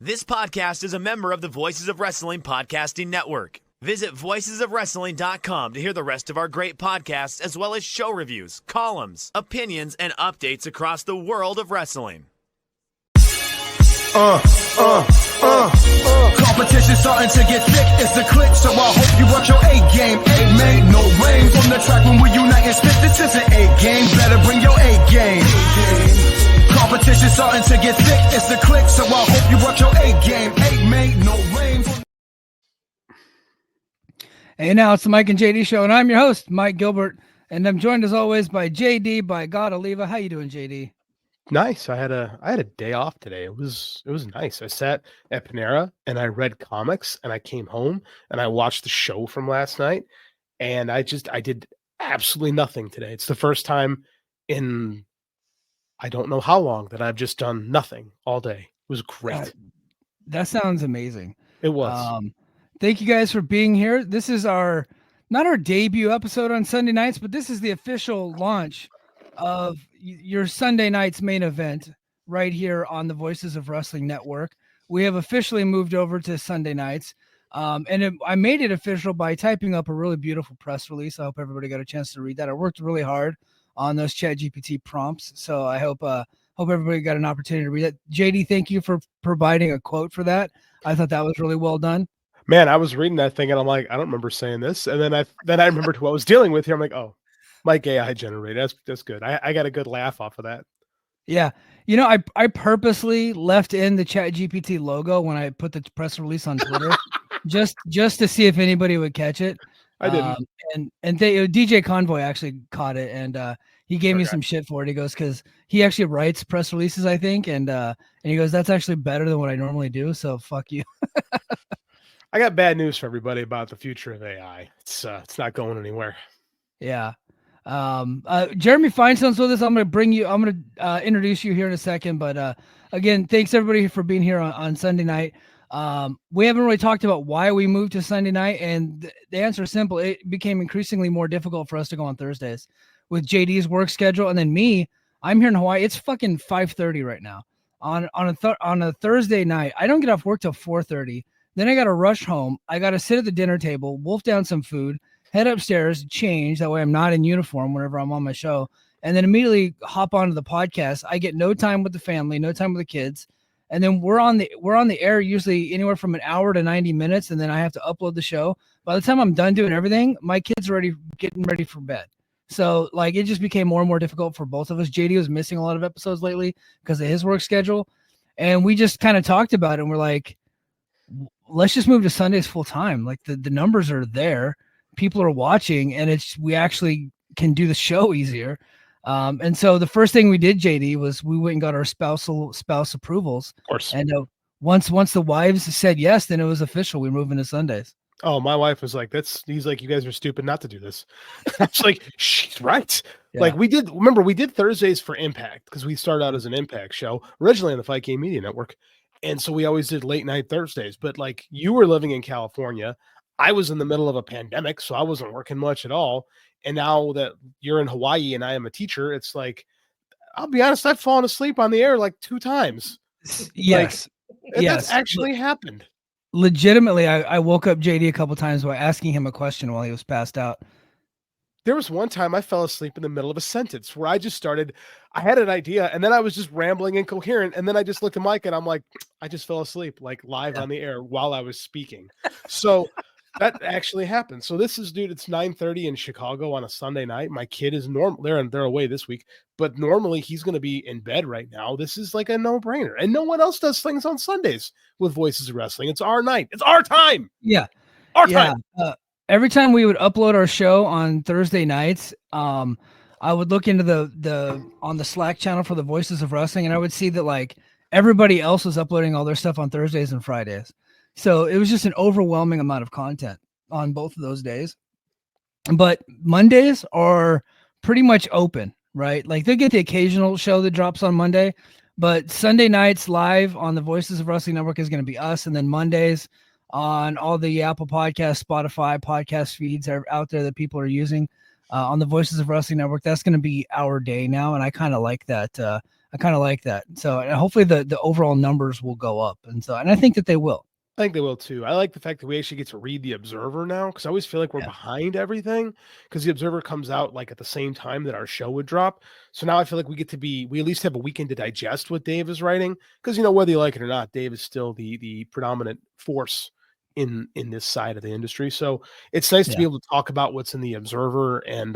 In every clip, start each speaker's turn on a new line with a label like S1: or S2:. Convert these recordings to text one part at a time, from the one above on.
S1: This podcast is a member of the Voices of Wrestling Podcasting Network. Visit voicesofwrestling.com to hear the rest of our great podcasts, as well as show reviews, columns, opinions, and updates across the world of wrestling.
S2: Competition starting to get thick, it's the click, so I hope you work your A game. A made no rain from the track when we unite and spit. This is an A game, better bring your A game. Competition starting to get thick, it's the click, so I hope you work your A game. A made no rain.
S3: Hey, now it's the Mike and JD show, and I'm your host, Mike Gilbert, and I'm joined as always by JD, by God Oliva. How you doing, JD?
S4: Nice. I had a day off today. It was nice. I sat at Panera and I read comics, and I came home and I watched the show from last night, and I did absolutely nothing today. It's the first time in I don't know how long that I've just done nothing all day. It was great.
S3: That sounds amazing.
S4: It was.
S3: Thank you guys for being here. This is not our debut episode on Sunday nights, but this is the official launch of your Sunday night's main event right here on the Voices of Wrestling Network. We have officially moved over to Sunday nights. I made it official by typing up a really beautiful press release. I hope everybody got a chance to read that. I worked really hard on those ChatGPT prompts, so I hope everybody got an opportunity to read it. JD, thank you for providing a quote for that. I thought that was really well done.
S4: Man, I was reading that thing and I'm like, I don't remember saying this. And then I remembered who I was dealing with here. I'm like, oh, Mike AI generated. That's good. I got a good laugh off of that.
S3: Yeah. You know, I purposely left in the ChatGPT logo when I put the press release on Twitter just to see if anybody would catch it.
S4: I didn't.
S3: DJ Convoy actually caught it, and he gave me some shit for it. He goes, because he actually writes press releases, I think, and he goes, that's actually better than what I normally do. So fuck you.
S4: I got bad news for everybody about the future of AI. It's not going anywhere.
S3: Yeah. Jeremy Feinstein's with us. I'm going to introduce you here in a second, but again, thanks everybody for being here on Sunday night. We haven't really talked about why we moved to Sunday night, and the answer is simple. It became increasingly more difficult for us to go on Thursdays with JD's work schedule. And then me, I'm here in Hawaii. It's fucking 5:30 right now on a Thursday night. I don't get off work till 4:30. Then I got to rush home. I got to sit at the dinner table, wolf down some food, head upstairs, change. That way I'm not in uniform whenever I'm on my show. And then immediately hop onto the podcast. I get no time with the family, no time with the kids. And then we're on the air usually anywhere from an hour to 90 minutes. And then I have to upload the show. By the time I'm done doing everything, my kids are already getting ready for bed. So like it just became more and more difficult for both of us. JD was missing a lot of episodes lately because of his work schedule. And we just kind of talked about it, and we're like, let's just move to Sundays full time. Like the numbers are there, people are watching, and we actually can do the show easier. And so the first thing we did, JD, was we went and got our spouse approvals.
S4: Of course.
S3: And once the wives said yes, then it was official. We're moving to Sundays.
S4: Oh, my wife was like, he's like, you guys are stupid not to do this. I was like, she's right. Yeah. Like we did Thursdays for Impact because we started out as an Impact show originally on the Fight Game Media Network. And so we always did late night Thursdays, but like you were living in California, I was in the middle of a pandemic, so I wasn't working much at all. And now that you're in Hawaii and I am a teacher, it's like, I'll be honest, I've fallen asleep on the air like 2 times.
S3: Yes.
S4: That's actually happened.
S3: Legitimately, I woke up JD a couple times by asking him a question while he was passed out.
S4: There was one time I fell asleep in the middle of a sentence where I had an idea and then I was just rambling incoherent. And then I just looked at Mike and I'm like, I just fell asleep like live on the air while I was speaking. So that actually happened. So this is, dude, it's 9:30 in Chicago on a Sunday night. My kid is they're away this week, but normally he's going to be in bed right now. This is like a no-brainer. And no one else does things on Sundays with Voices of Wrestling. It's our night. It's our time.
S3: Yeah.
S4: Our time.
S3: Every time we would upload our show on Thursday nights, I would look into on the Slack channel for the Voices of Wrestling, and I would see that like everybody else was uploading all their stuff on Thursdays and Fridays. So it was just an overwhelming amount of content on both of those days. But Mondays are pretty much open, right? Like they get the occasional show that drops on Monday, but Sunday nights live on the Voices of Wrestling Network is going to be us. And then Mondays on all the Apple Podcasts, Spotify podcast feeds are out there that people are using on the Voices of Wrestling Network. That's going to be our day now. And I kind of like that. I kind of like that. So and hopefully the overall numbers will go up. And I think that they will.
S4: I think they will too. I like the fact that we actually get to read the Observer now, because I always feel like we're
S3: Yeah.
S4: behind everything, because the Observer comes out like at the same time that our show would drop. So now I feel like we at least have a weekend to digest what Dave is writing, because whether you like it or not, Dave is still the predominant force in this side of the industry. So it's nice to be able to talk about what's in the Observer, and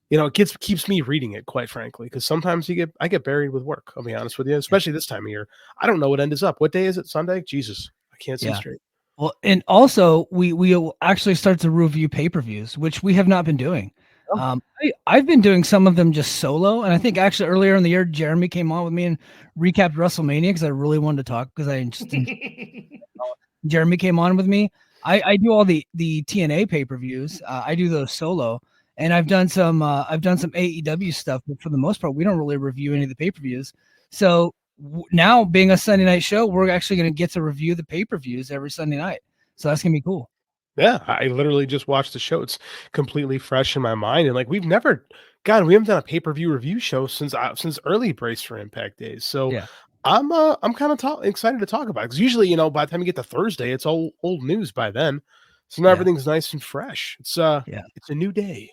S4: it keeps me reading it, quite frankly, because sometimes I get buried with work. I'll be honest with you, especially this time of year. I don't know what end is up. What day is it? Sunday? Jesus, I can't see straight.
S3: Well, and also we will actually start to review pay-per-views, which we have not been doing. I've been doing some of them just solo, and I think actually earlier in the year, Jeremy came on with me and recapped WrestleMania because I really wanted to talk because I just Jeremy came on with me. I do all the TNA pay-per-views. I do those solo, and I've done some AEW stuff, but for the most part, we don't really review any of the pay-per-views. So now being a Sunday night show, we're actually going to get to review the pay-per-views every Sunday night. So that's going to be cool.
S4: Yeah, I literally just watched the show. It's completely fresh in my mind. And we haven't done a pay-per-view review show since early Brace for Impact days. So
S3: yeah.
S4: I'm kind of excited to talk about it, because usually, by the time you get to Thursday, it's all old news by then. So now everything's nice and fresh. It's a new day.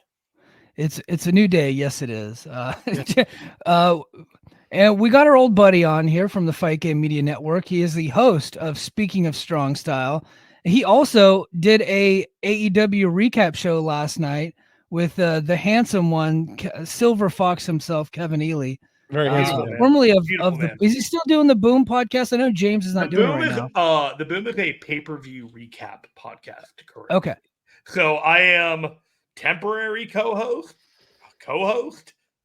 S3: It's a new day. Yes, it is. And we got our old buddy on here from the Fight Game Media Network. He is the host of Speaking of Strong Style. He also did a AEW recap show last night with the handsome one, Silver Fox himself, Kevin Ely.
S4: Very handsome.
S3: Formerly of the. Is he still doing the Boom podcast? I know James is not doing it right now.
S5: The Boom is a pay-per-view recap podcast. Correct.
S3: Okay.
S5: So I am temporary co-host,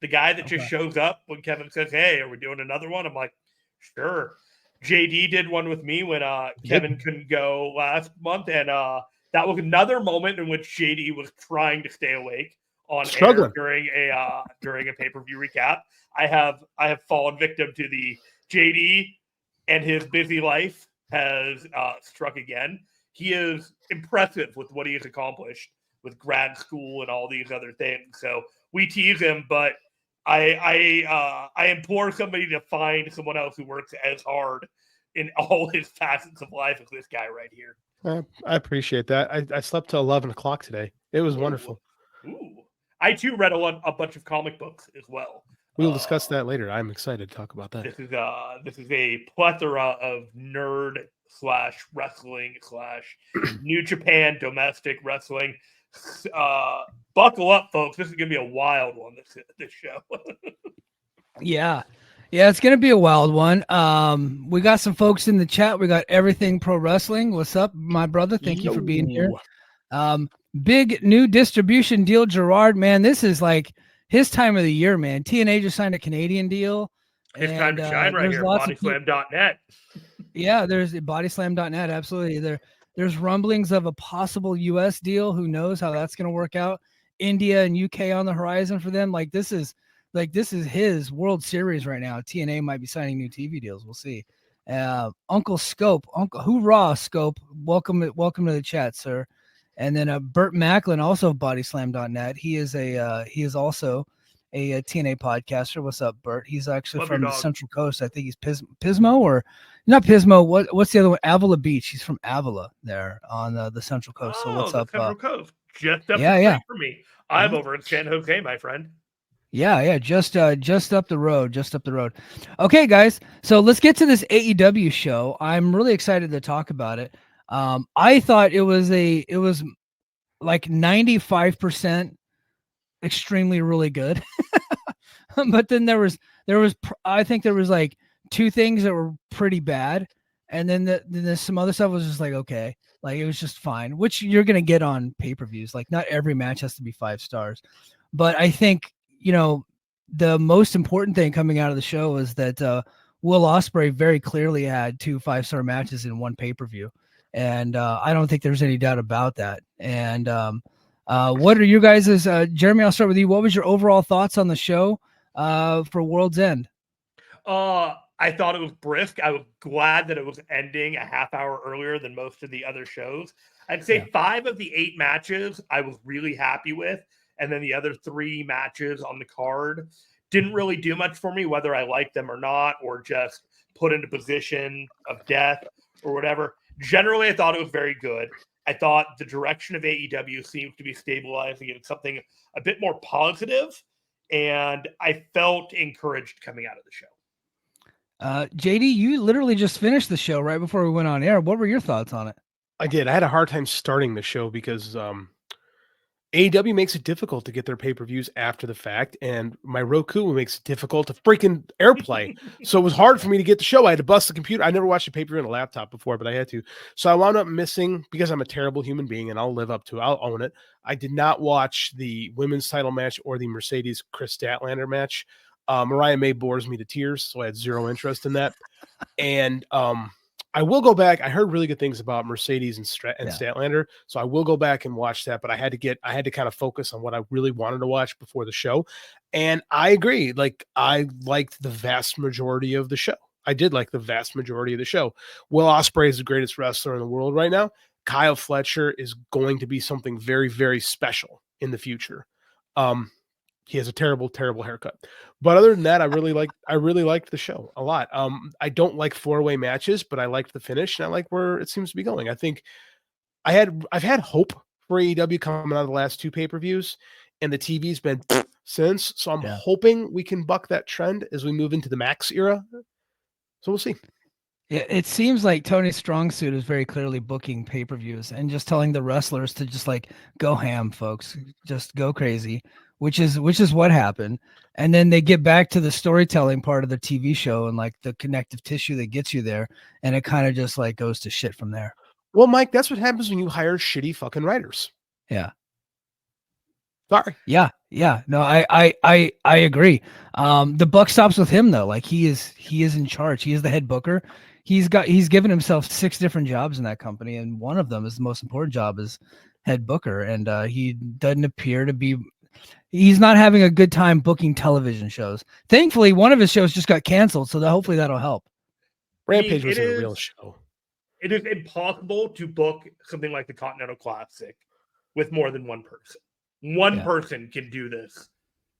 S5: the guy that just shows up when Kevin says, "Hey, are we doing another one?" I'm like, "Sure." JD did one with me when Kevin couldn't go last month, and that was another moment in which JD was trying to stay awake on air during a pay-per-view recap. I have fallen victim to the JD, and his busy life has struck again. He is impressive with what he has accomplished with grad school and all these other things. So we tease him, but I implore somebody to find someone else who works as hard in all his facets of life as this guy right here.
S4: I appreciate that. I slept till 11 o'clock today. It was wonderful.
S5: Ooh. I too read a bunch of comic books as well.
S4: We'll discuss that later. I'm excited to talk about that.
S5: This is a plethora of nerd / wrestling / New Japan domestic wrestling. Buckle up, folks. This is gonna be a wild one. This show.
S3: Yeah, it's gonna be a wild one. We got some folks in the chat. We got Everything Pro Wrestling. What's up, my brother? Thank you for being here. Big new distribution deal, Gerard. Man, this is like his time of the year, man. TNA just signed a Canadian deal.
S5: His time to shine right here. Bodyslam.net.
S3: Yeah, there's bodyslam.net. Absolutely. There's rumblings of a possible US deal. Who knows how that's going to work out? India and UK on the horizon for them. This is his World Series right now. TNA might be signing new TV deals. We'll see. Uncle Scope, hoorah, Scope. Welcome to the chat, sir. And then Burt Macklin, also of bodyslam.net. He is also a TNA podcaster. What's up, Burt? He's actually from the Central Coast. I think he's Pismo, or not Pismo. What's the other one? Avila Beach. He's from Avila there on the Central Coast. So what's up?
S5: Central Coast. Just up the street for me. I'm over in San Jose, my friend.
S3: Yeah, just up the road. Okay, guys. So let's get to this AEW show. I'm really excited to talk about it. I thought it was like 95% extremely really good. But then there was I think there was like two things that were pretty bad, and then there's some other stuff was just like okay, like it was just fine, which you're gonna get on pay-per-views. Like not every match has to be 5 stars, but I think the most important thing coming out of the show is that Will Ospreay very clearly had 2 5-star matches in one pay-per-view, and I don't think there's any doubt about that. And what are you guys' Jeremy, I'll start with you. What was your overall thoughts on the show for World's End?
S5: I thought it was brisk. I was glad that it was ending a half hour earlier than most of the other shows. I'd say 5 of the 8 matches I was really happy with. And then the other 3 matches on the card didn't really do much for me, whether I liked them or not, or just put into position of death or whatever. Generally, I thought it was very good. I thought the direction of AEW seems to be stabilizing into something a bit more positive, and I felt encouraged coming out of the show.
S3: JD, you literally just finished the show right before we went on air. What were your thoughts on it?
S4: I did. I had a hard time starting the show because AEW makes it difficult to get their pay-per-views after the fact, and my Roku makes it difficult to freaking AirPlay. So it was hard for me to get the show. I had to bust the computer. I never watched a pay-per-view on a laptop before, but I had to. So I wound up missing, because I'm a terrible human being, and I'll live up to it. I'll own it. I did not watch the women's title match or the Mercedes Chris Statlander match. Mariah May bores me to tears, so I had zero interest in that. And I will go back. I heard really good things about Mercedes and Statlander, so I will go back and watch that. But I had to kind of focus on what I really wanted to watch before the show. And I agree. Like, I liked the vast majority of the show. I did like the vast majority of the show. Will Ospreay is the greatest wrestler in the world right now. Kyle Fletcher is going to be something very, very special in the future. He has a terrible, terrible haircut. But other than that, I really liked the show a lot. I don't like 4-way matches, but I liked the finish, and I like where it seems to be going. I think I've had hope for AEW coming out of the last 2 pay-per-views, and the TV's been since. So I'm hoping we can buck that trend as we move into the Max era. So we'll see.
S3: It seems like Tony's strong suit is very clearly booking pay-per-views and just telling the wrestlers to just like go ham, folks, just go crazy. Which is what happened. And then they get back to the storytelling part of the TV show and like the connective tissue that gets you there. And it kind of just like goes to shit from there.
S4: Well, Mike, that's what happens when you hire shitty fucking writers.
S3: Yeah.
S4: Sorry.
S3: Yeah. No, I agree. The buck stops with him though. Like he is in charge. He is the head booker. He's given himself 6 different jobs in that company. And one of them is the most important job is head booker. And he doesn't appear to be, he's not having a good time booking television shows. Thankfully, one of his shows just got canceled, so hopefully that'll help.
S4: Rampage was a real show.
S5: It is impossible to book something like the Continental Classic with more than one person. One person can do this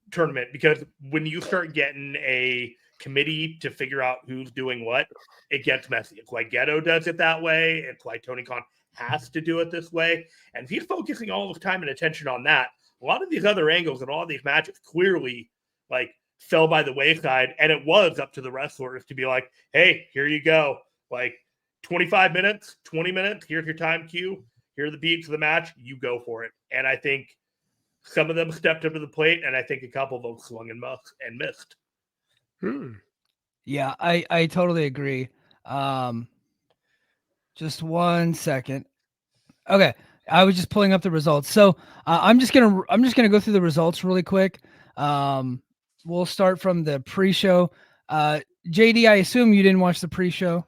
S5: tournament, because when you start getting a committee to figure out who's doing what, it gets messy. It's why Ghetto does it that way. It's why Tony Khan has to do it this way. And if he's focusing all his time and attention on that, a lot of these other angles and all these matches clearly like fell by the wayside, and it was up to the wrestlers to be like, hey, here you go. Like 25 minutes, 20 minutes, here's your time cue. Here are the beats of the match. You go for it. And I think some of them stepped up to the plate, and I think a couple of them swung and missed.
S3: Yeah, I totally agree. Just 1 second. Okay. I was just pulling up the results. So I'm just gonna go through the results really quick. We'll start from the pre-show. JD, I assume you didn't watch the pre-show.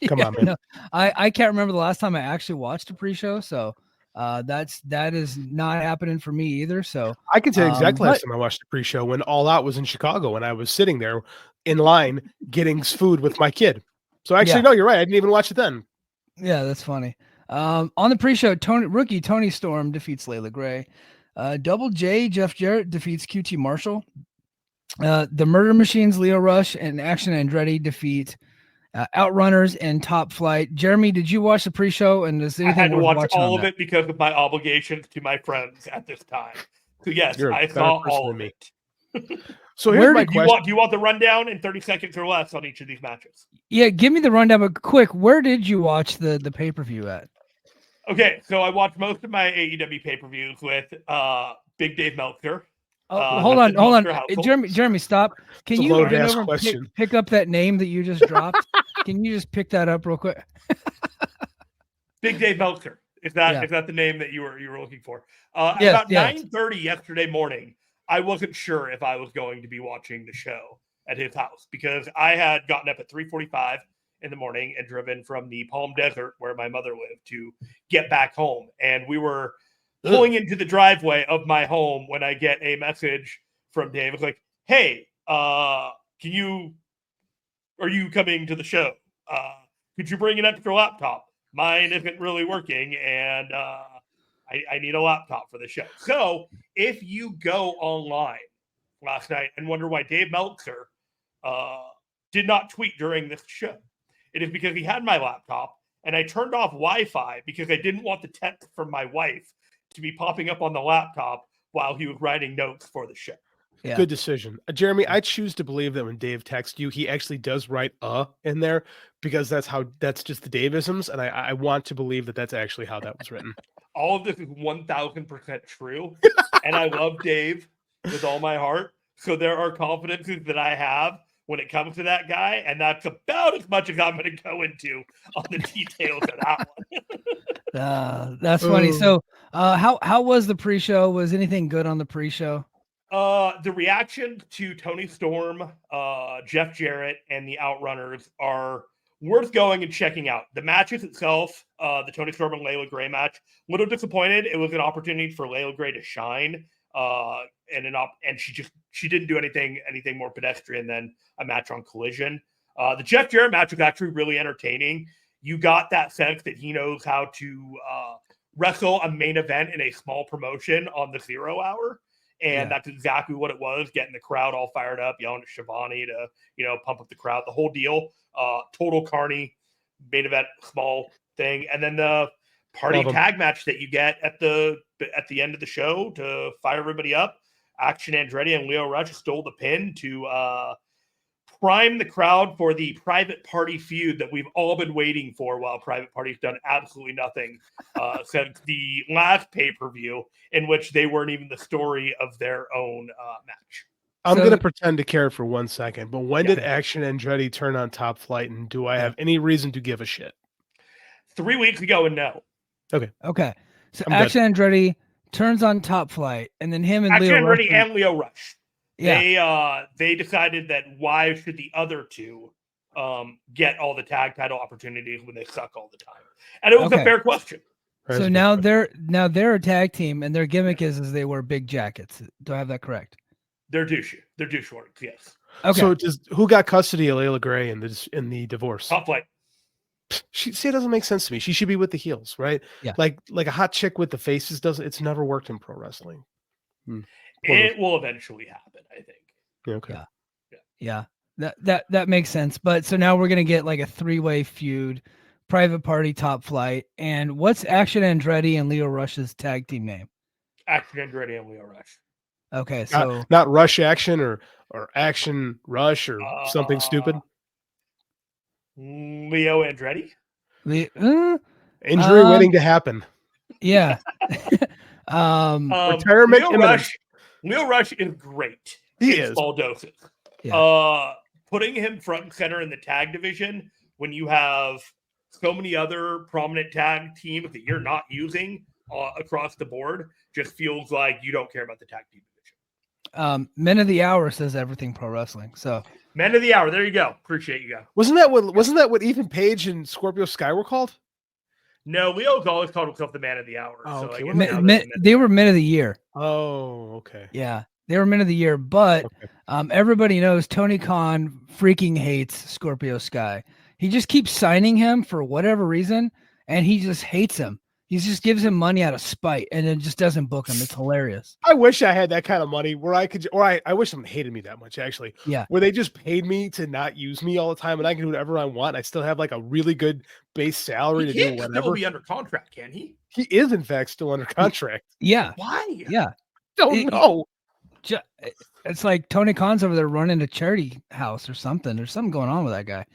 S4: Come on, man.
S3: No, I can't remember the last time I actually watched a pre-show. So that is not happening for me either. So
S4: I can tell you exactly last time I watched the pre-show, when All Out was in Chicago, and I was sitting there in line getting food with my kid. So actually, no, you're right. I didn't even watch it then.
S3: Yeah, that's funny. On the pre-show, rookie Tony Storm defeats Layla Gray. Double J, Jeff Jarrett defeats QT Marshall. The Murder Machines, Leo Rush and Action Andretti defeat Outrunners and Top Flight. Jeremy, did you watch the pre-show? And is
S5: I had to watch all of it because of my obligations to my friends at this time. So yes, I saw all of it.
S4: So here's my question.
S5: Do you want the rundown in 30 seconds or less on each of these matches?
S3: Yeah, give me the rundown, but quick, where did you watch the pay-per-view at?
S5: Okay, so I watched most of my AEW pay-per-views with Big Dave Meltzer.
S3: Hold on. Jeremy, stop. Can you over pick up that name that you just dropped? Can you just pick that up real quick?
S5: Big Dave Meltzer. Is that the name that you were looking for? About 9:30 yesterday morning, I wasn't sure if I was going to be watching the show at his house, because I had gotten up at 3:45 in the morning and driven from the Palm Desert, where my mother lived, to get back home. And we were pulling into the driveway of my home when I get a message from Dave. It's like, hey, are you coming to the show? Could you bring an extra laptop? Mine isn't really working, and I need a laptop for the show. So if you go online last night and wonder why Dave Meltzer did not tweet during this show. It is because he had my laptop and I turned off Wi-Fi because I didn't want the text from my wife to be popping up on the laptop while he was writing notes for the show.
S3: Yeah.
S4: Good decision. Jeremy, I choose to believe that when Dave texts you, he actually does write in there because that's just the Davisms. And I want to believe that that's actually how that was written.
S5: All of this is 1000% true. And I love Dave with all my heart. So there are confidences that I have when it comes to that guy. And that's about as much as I'm going to go into on the details of that one.
S3: That's funny. So how was the pre-show? Was anything good on the pre-show?
S5: The reaction to Tony Storm, Jeff Jarrett, and the Outrunners are worth going and checking out. The matches itself, the Tony Storm and Layla Gray match, a little disappointed. It was an opportunity for Layla Gray to shine, and she didn't do anything more pedestrian than a match on Collision. The Jeff Jarrett match was actually really entertaining. You got that sense that he knows how to wrestle a main event in a small promotion on the 0 hour. And that's exactly what it was, getting the crowd all fired up, yelling at Shivani to, pump up the crowd, the whole deal. Total Carney, main event, small thing. And then the party tag match that you get at the end of the show to fire everybody up. Action Andretti and Leo Rush stole the pin to prime the crowd for the Private Party feud that we've all been waiting for while Private Party's done absolutely nothing since the last pay-per-view in which they weren't even the story of their own match.
S4: I'm going to pretend to care for 1 second, but when did Action Andretti turn on Top Flight, and do I have any reason to give a shit?
S5: 3 weeks ago, and no.
S3: Okay. So Action Andretti turns on Top Flight, and then him and Leo Rush.
S5: And Leo Rush.
S3: Yeah.
S5: They decided that why should the other two get all the tag title opportunities when they suck all the time? And it was a fair question.
S3: So now they're a tag team, and their gimmick is they wear big jackets. Do I have that correct?
S5: They're douche shorts, yes.
S3: Okay.
S4: So who got custody of Layla Gray in the divorce?
S5: Top Flight.
S4: It doesn't make sense to me. She should be with the heels, right?
S3: Yeah.
S4: Like a hot chick with the faces it's never worked in pro wrestling.
S5: It will eventually happen, I think.
S4: Yeah, okay.
S3: Yeah. That makes sense. But so now we're gonna get like a 3-way feud, Private Party, Top Flight, and what's Action Andretti and Leo Rush's tag team name?
S5: Action Andretti and Leo Rush.
S3: Okay, so
S4: not Rush Action or Action Rush or something stupid.
S5: Leo Andretti.
S4: Injury waiting to happen.
S3: Yeah.
S4: Retirement.
S5: Leo Rush is great.
S4: He is.
S5: Small doses.
S3: Yeah.
S5: Putting him front and center in the tag division when you have so many other prominent tag teams that you're not using across the board just feels like you don't care about the tag team division.
S3: Men of the Hour says Everything Pro Wrestling. So
S5: Men of the Hour. There you go. Appreciate you guys.
S4: Wasn't that what Ethan Page and Scorpio Sky were called?
S5: No, Leo's always called himself the Man of the Hour.
S4: Oh, okay.
S3: They were Men of the Year.
S4: Oh, okay.
S3: Yeah, they were Men of the Year, but everybody knows Tony Khan freaking hates Scorpio Sky. He just keeps signing him for whatever reason, and he just hates him. He just gives him money out of spite, and then just doesn't book him. It's hilarious.
S4: I wish I had that kind of money where I could, I wish someone hated me that much, actually.
S3: Yeah.
S4: Where they just paid me to not use me all the time, and I can do whatever I want. I still have like a really good base salary to do whatever.
S5: He can't be under contract, can he?
S4: He is, in fact, still under contract.
S3: Yeah.
S5: Why?
S3: Yeah.
S4: Don't know.
S3: It's like Tony Khan's over there running a charity house or something. There's something going on with that guy.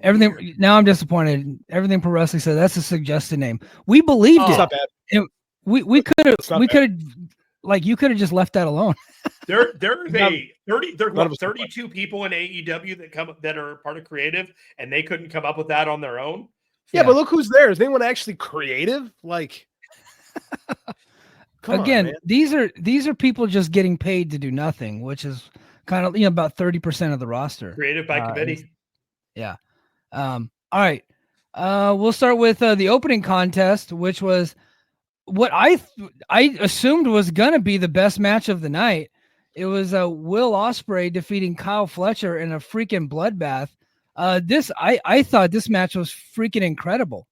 S3: Everything. Weird. Now I'm disappointed. Everything Pro Wrestling said that's a suggested name. We believed it.
S4: It's not bad.
S3: We could have like you could have just left that alone.
S5: There's 32 people in AEW that are part of creative, and they couldn't come up with that on their own.
S4: Yeah, but look who's there. Is anyone actually creative? Like,
S3: again, these are people just getting paid to do nothing, which is kind of about 30% of the roster.
S5: Creative by committee.
S3: Yeah. All right. We'll start with the opening contest, which was what I assumed was gonna be the best match of the night. It was Will Ospreay defeating Kyle Fletcher in a freaking bloodbath. I thought this match was freaking incredible.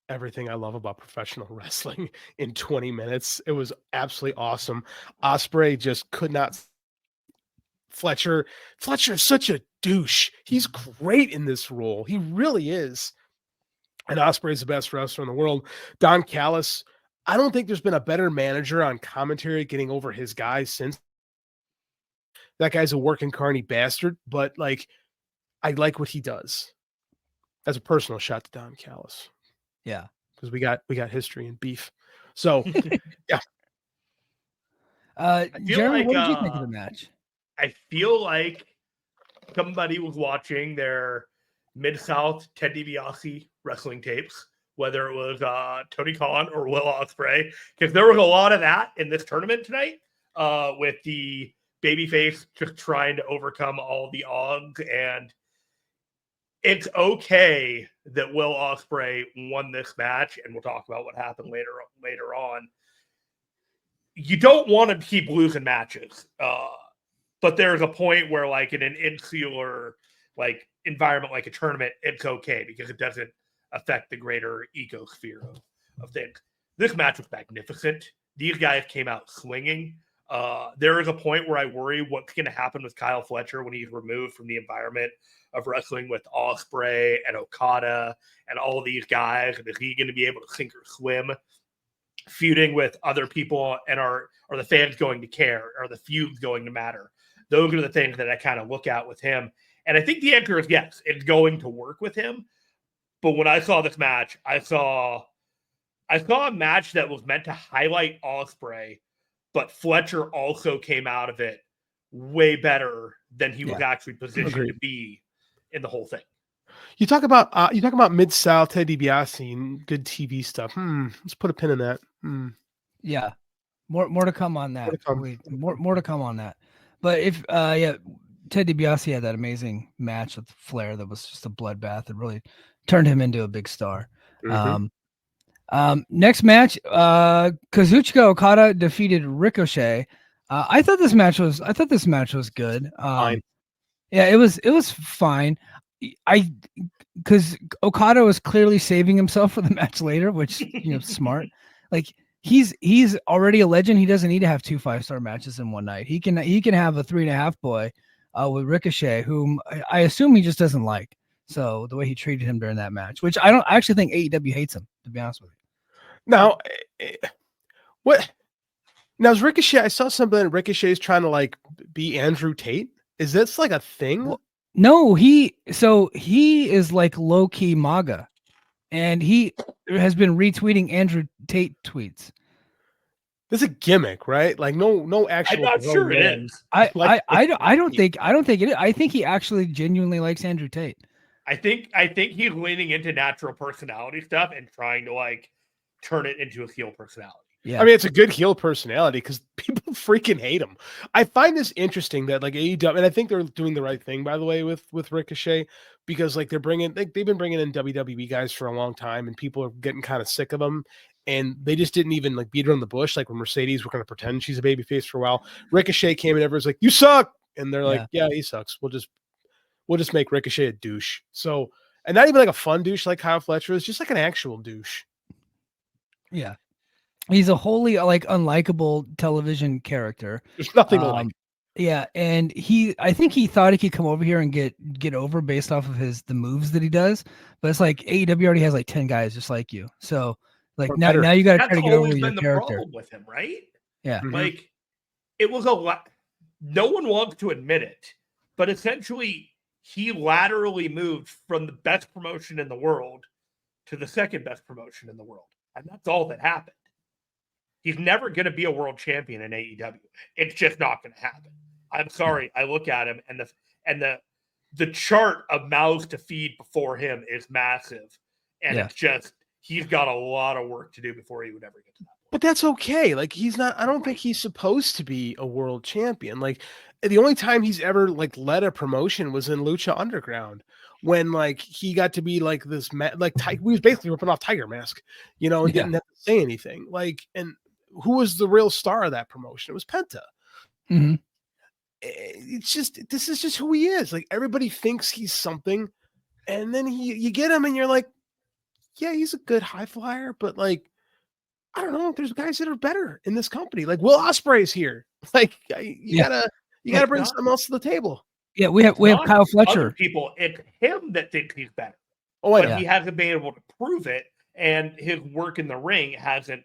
S4: everything I love about professional wrestling in 20 minutes. It was absolutely awesome. Ospreay just could not. Fletcher's such a douche. He's great in this role. He really is. And Ospreay's the best wrestler in the world. Don Callis, I don't think there's been a better manager on commentary getting over his guys since. That guy's a working carny bastard, but like I like what he does. That's a personal shot to Don Callis.
S3: Yeah.
S4: Because we got history and beef. So yeah.
S3: Jeremy, what did you think of the match?
S5: I feel like somebody was watching their Mid-South Ted DiBiase wrestling tapes, whether it was Tony Khan or Will Ospreay, because there was a lot of that in this tournament tonight with the babyface just trying to overcome all the odds. And it's okay that Will Ospreay won this match, and we'll talk about what happened later on. You don't want to keep losing matches. But there's a point where, like, in an insular, like, environment like a tournament, it's okay because it doesn't affect the greater ecosphere of things. This match was magnificent. These guys came out swinging. There is a point where I worry what's going to happen with Kyle Fletcher when he's removed from the environment of wrestling with Ospreay and Okada and all of these guys. And is he going to be able to sink or swim feuding with other people, and are the fans going to care? Are the feuds going to matter? Those are the things that I kind of look at with him. And I think the answer is yes, it's going to work with him. But when I saw this match, I saw a match that was meant to highlight Ospreay, but Fletcher also came out of it way better than he was actually positioned to be in the whole thing.
S4: You talk about Mid-South Ted DiBiase and good TV stuff. Let's put a pin in that.
S3: Yeah. More to come on that. More to come on that. But if Ted DiBiase had that amazing match with Flair that was just a bloodbath. It really turned him into a big star.
S4: Mm-hmm.
S3: Next match, Kazuchika Okada defeated Ricochet. I thought this match was good.
S4: Fine.
S3: Yeah, it was fine. Because Okada was clearly saving himself for the match later, which smart. Like he's already a legend. He doesn't need to have 2 5-star matches in one night. He can have a 3.5 boy with Ricochet, whom I assume he just doesn't like. So the way he treated him during that match, which I actually think AEW hates him, to be honest with you.
S4: Now, what? Now is Ricochet? I saw something that Ricochet is trying to like be Andrew Tate. Is this like a thing?
S3: Well, no, he is like low key MAGA, and he has been retweeting Andrew Tate tweets.
S4: This is a gimmick, right? Like no actual.
S5: I'm not sure it is.
S3: I don't think it is. I think he actually genuinely likes Andrew Tate.
S5: I think he's leaning into natural personality stuff and trying to like turn it into a heel personality.
S3: Yeah.
S4: I mean, it's a good heel personality because people freaking hate him. I find this interesting that like AEW, and I think they're doing the right thing, by the way, with Ricochet, because like they've been bringing in WWE guys for a long time, and people are getting kind of sick of them, and they just didn't even like beat around the bush. Like when Mercedes were going to pretend she's a babyface for a while, Ricochet came and everyone's like, "You suck," and they're like, "Yeah, he sucks. We'll just make Ricochet a douche." So, and not even like a fun douche like Kyle Fletcher is, just like an actual douche.
S3: Yeah. He's a wholly like unlikable television character.
S4: There's nothing to like.
S3: Yeah, and I think he thought he could come over here and get over based off of the moves that he does, but it's like AEW already has like 10 guys just like you. So like now you got to try to get over your character.
S5: Problem with him, right?
S3: Yeah,
S5: like it was a lot. No one wants to admit it, but essentially he laterally moved from the best promotion in the world to the second best promotion in the world, and that's all that happened. He's never going to be a world champion in AEW. It's just not going to happen. I'm sorry. I look at him, and the chart of mouths to feed before him is massive, and it's just he's got a lot of work to do before he would ever get to that point.
S4: But that's okay. Like he's not. I don't think he's supposed to be a world champion. Like the only time he's ever like led a promotion was in Lucha Underground, when like he got to be like this he was basically ripping off Tiger Mask, and didn't have to say anything. Like, and who was the real star of that promotion? It was Penta.
S3: Mm-hmm.
S4: It's just, this is just who he is. Like everybody thinks he's something, and then you get him and you're like, yeah, he's a good high flyer, but like, I don't know. There's guys that are better in this company. Like Will Ospreay's here. Like you gotta bring
S5: not-
S4: something else to the table.
S3: Yeah, we have
S5: Not
S3: Kyle
S5: other
S3: Fletcher.
S5: people. It's him that thinks he's better,
S4: Oh, I
S5: but
S4: know.
S5: he hasn't been able to prove it, and his work in the ring hasn't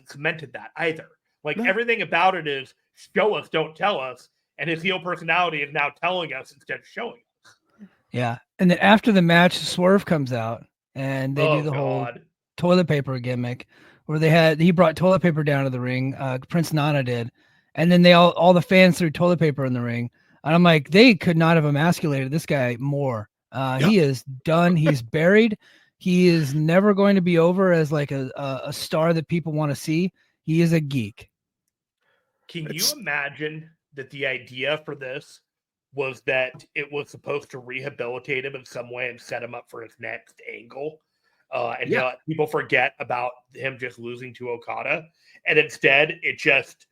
S5: cemented that either. Like
S4: No.
S5: everything about it is show us, don't tell us, and his heel personality is now telling us instead of showing us.
S3: Yeah, and then after the match, Swerve comes out and they do the whole toilet paper gimmick where he brought toilet paper down to the ring. Prince Nana did, and then all the fans threw toilet paper in the ring. And I'm like, they could not have emasculated this guy more. He is done. He's buried. He is never going to be over as like a star that people want to see. He is a geek.
S5: Can you imagine that the idea for this was that it was supposed to rehabilitate him in some way and set him up for his next angle? People forget about him just losing to Okada. And instead, it just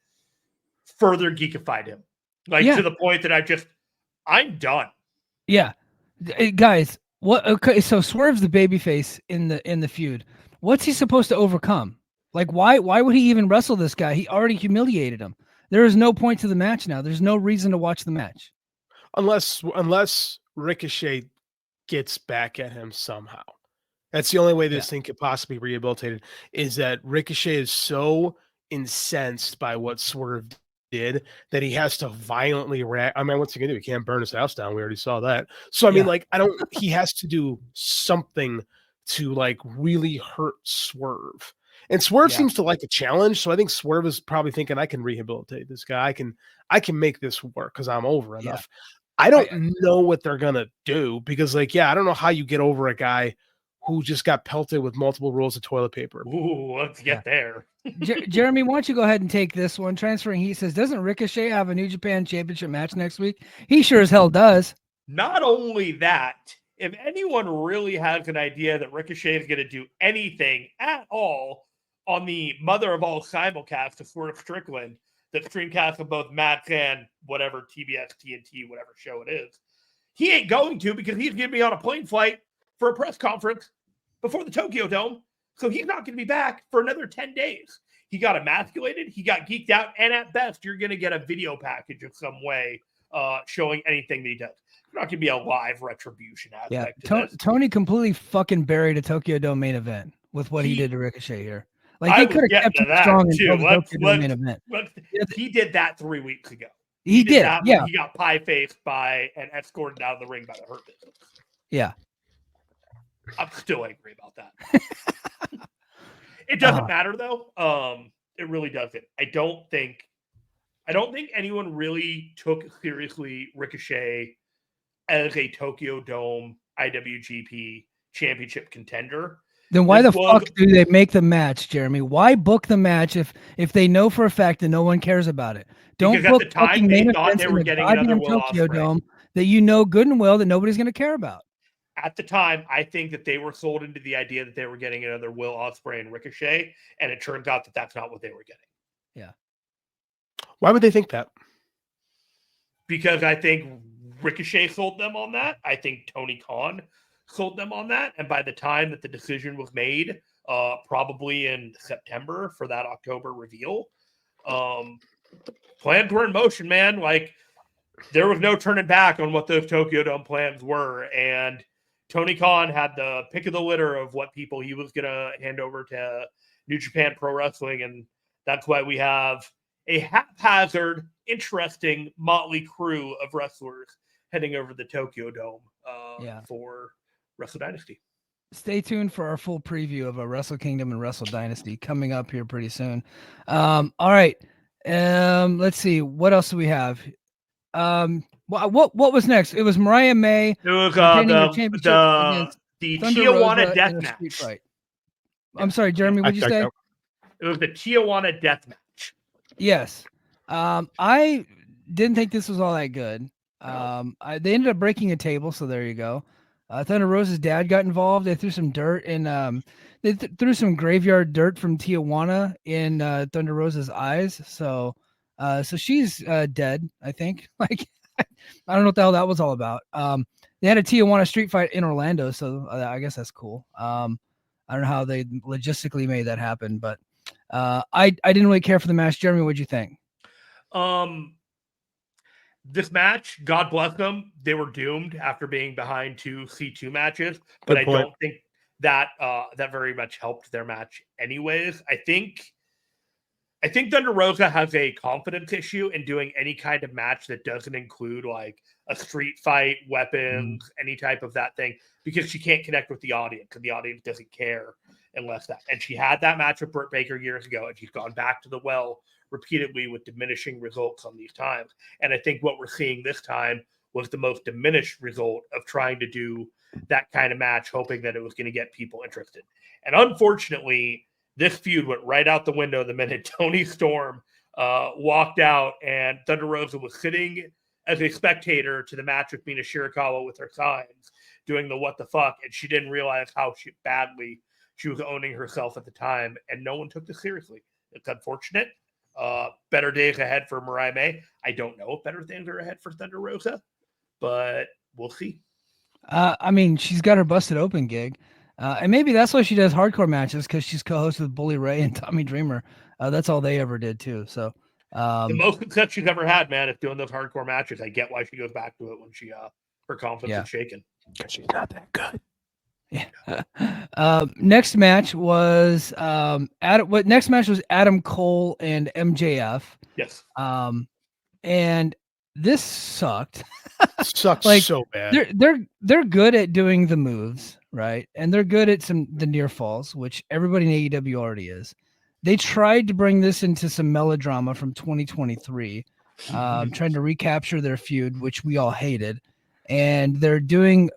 S5: further geekified him. To the point that I'm done.
S3: Yeah. Guys, okay, so Swerve's the babyface in the feud. What's he supposed to overcome? Like, why would he even wrestle this guy? He already humiliated him. There is no point to the match now. There's no reason to watch the match.
S4: Unless Ricochet gets back at him somehow. That's the only way this thing could possibly be rehabilitated, is that Ricochet is so incensed by what Swerve did that he has to violently react. I mean, what's he gonna do? He can't burn his house down. We already saw that. So I mean, he has to do something to like really hurt Swerve. And Swerve seems to like a challenge. So I think Swerve is probably thinking, I can rehabilitate this guy. I can make this work because I'm over enough. I don't know what they're gonna do because I don't know how you get over a guy who just got pelted with multiple rolls of toilet paper.
S5: Ooh, let's get there.
S3: Jeremy, why don't you go ahead and take this one? Transferring Heat says, doesn't Ricochet have a New Japan Championship match next week? He sure as hell does.
S5: Not only that, if anyone really has an idea that Ricochet is going to do anything at all on the mother of all simulcasts of Swerve Strickland, that streamcasts of both Max and whatever TBS, TNT, whatever show it is, he ain't going to because he's going to be on a plane flight for a press conference before the Tokyo Dome. So he's not going to be back for another 10 days. He got emasculated. He got geeked out. And at best, you're going to get a video package of some way showing anything that he does. There's not going to be a live retribution aspect to this.
S3: Tony completely fucking buried a Tokyo Dome main event with what he did to Ricochet here. Like, they could have kept him strong until the Tokyo Dome main event.
S5: He did that 3 weeks ago.
S3: He did. He
S5: got pie-faced by and escorted out of the ring by the Hurt Business.
S3: Yeah.
S5: I'm still angry about that. It doesn't matter though. It really doesn't. I don't think anyone really took seriously Ricochet as a Tokyo Dome IWGP championship contender.
S3: Then why fuck do they make the match, Jeremy? Why book the match if they know for a fact that no one cares about it? Don't book
S5: at the time they thought they were getting another Will
S3: Tokyo
S5: Ospreay.
S3: Dome that you know good and well that nobody's going to care about.
S5: At the time, I think that they were sold into the idea that they were getting another Will Ospreay and Ricochet, and it turns out that that's not what they were getting.
S3: Yeah.
S4: Why would they think that?
S5: Because I think Ricochet sold them on that. I think Tony Khan sold them on that. And by the time that the decision was made, probably in September for that October reveal, plans were in motion, man. Like, there was no turning back on what those Tokyo Dome plans were. And Tony Khan had the pick of the litter of what people he was going to hand over to New Japan Pro Wrestling. And that's why we have a haphazard, interesting motley crew of wrestlers heading over the Tokyo Dome for Wrestle Dynasty.
S3: Stay tuned for our full preview of a Wrestle Kingdom and Wrestle Dynasty coming up here pretty soon. All right. Let's see. What else do we have? What was next? It was Mariah May.
S5: It was the
S3: Thunder
S5: Tijuana
S3: Rosa
S5: Death Match.
S3: Fight. I'm sorry, Jeremy. What'd you say?
S5: It was the Tijuana Death Match.
S3: Yes. I didn't think this was all that good. They ended up breaking a table, so there you go. Thunder Rosa's dad got involved. They threw some dirt in. They threw some graveyard dirt from Tijuana in Thunder Rosa's eyes. So she's dead, I think. Like, I don't know what the hell that was all about. They had a Tijuana street fight in Orlando, so I guess that's cool. I don't know how they logistically made that happen, but I didn't really care for the match. Jeremy, what'd you think?
S5: This match, God bless them, they were doomed after being behind 2 C2 matches, but I don't think that that very much helped their match anyways. I think Thunder Rosa has a confidence issue in doing any kind of match that doesn't include like a street fight, weapons, any type of that thing, because she can't connect with the audience, and the audience doesn't care unless that. And she had that match with Britt Baker years ago, and she's gone back to the well repeatedly with diminishing results on these times. And I think what we're seeing this time was the most diminished result of trying to do that kind of match, hoping that it was going to get people interested. And unfortunately, this feud went right out the window the minute Toni Storm walked out, and Thunder Rosa was sitting as a spectator to the match with Mina Shirakawa with her signs, doing the what the fuck, and she didn't realize how badly she was owning herself at the time, and no one took this seriously. It's unfortunate. Better days ahead for Mariah May. I don't know if better things are ahead for Thunder Rosa, but we'll see.
S3: I mean, she's got her Busted Open gig. And maybe that's why she does hardcore matches, because she's co-hosted with Bully Ray and Tommy Dreamer. That's all they ever did too. So
S5: the most success she's ever had, man, is doing those hardcore matches. I get why she goes back to it when she her confidence is shaken.
S4: Because she's not that good.
S3: Yeah. Next match was next match was Adam Cole and MJF.
S5: Yes.
S3: And this sucked.
S4: Sucks
S3: like,
S4: so bad.
S3: They're good at doing the moves, right? And they're good at the near falls, which everybody in AEW already is. They tried to bring this into some melodrama from 2023, trying to recapture their feud, which we all hated. And they're doing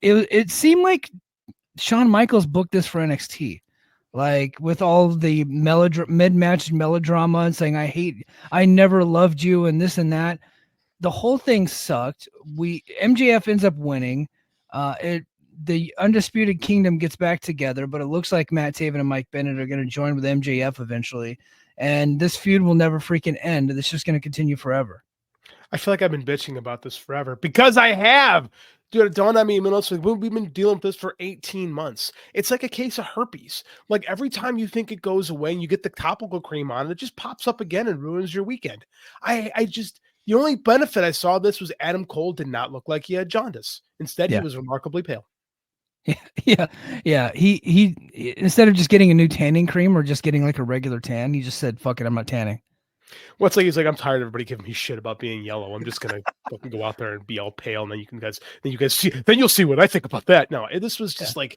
S3: it seemed like Shawn Michaels booked this for NXT, like with all the mid-match melodrama and saying, I never loved you and this and that. The whole thing sucked. MJF ends up winning. The Undisputed Kingdom gets back together, but it looks like Matt Taven and Mike Bennett are going to join with MJF eventually. And this feud will never freaking end. It's just going to continue forever.
S4: I feel like I've been bitching about this forever because I have. Dude, it dawned on me, we've been dealing with this for 18 months. It's like a case of herpes. Like every time you think it goes away and you get the topical cream on, it just pops up again and ruins your weekend. The only benefit I saw of this was Adam Cole did not look like he had jaundice. Instead, he was remarkably pale.
S3: Yeah. He instead of just getting a new tanning cream or just getting like a regular tan, he just said, "Fuck it, I'm not tanning."
S4: Well, it's like he's like, I'm tired of everybody giving me shit about being yellow. I'm just gonna fucking go out there and be all pale, and then you guys see. Then you'll see what I think about that. No, this was just like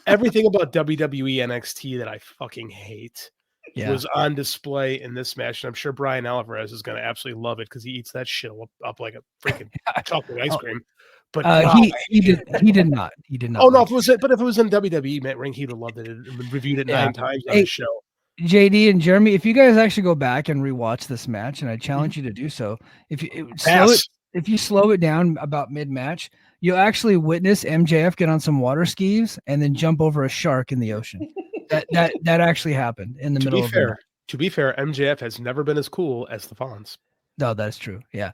S4: everything about WWE NXT that I fucking hate. Was on display in this match, and I'm sure Brian Alvarez is going to absolutely love it because he eats that shit up like a freaking chocolate ice cream. But wow,
S3: he did not.
S4: Oh no, if it was in WWE Matt Ring, he'd have loved it and reviewed it 9 times on his show.
S3: JD and Jeremy, if you guys actually go back and rewatch this match, and I challenge you to do so, if you slow it down about mid-match, you'll actually witness MJF get on some water skis and then jump over a shark in the ocean. That actually happened in the middle of the match.
S4: To be fair, MJF has never been as cool as the Fonz.
S3: No, that's true. Yeah.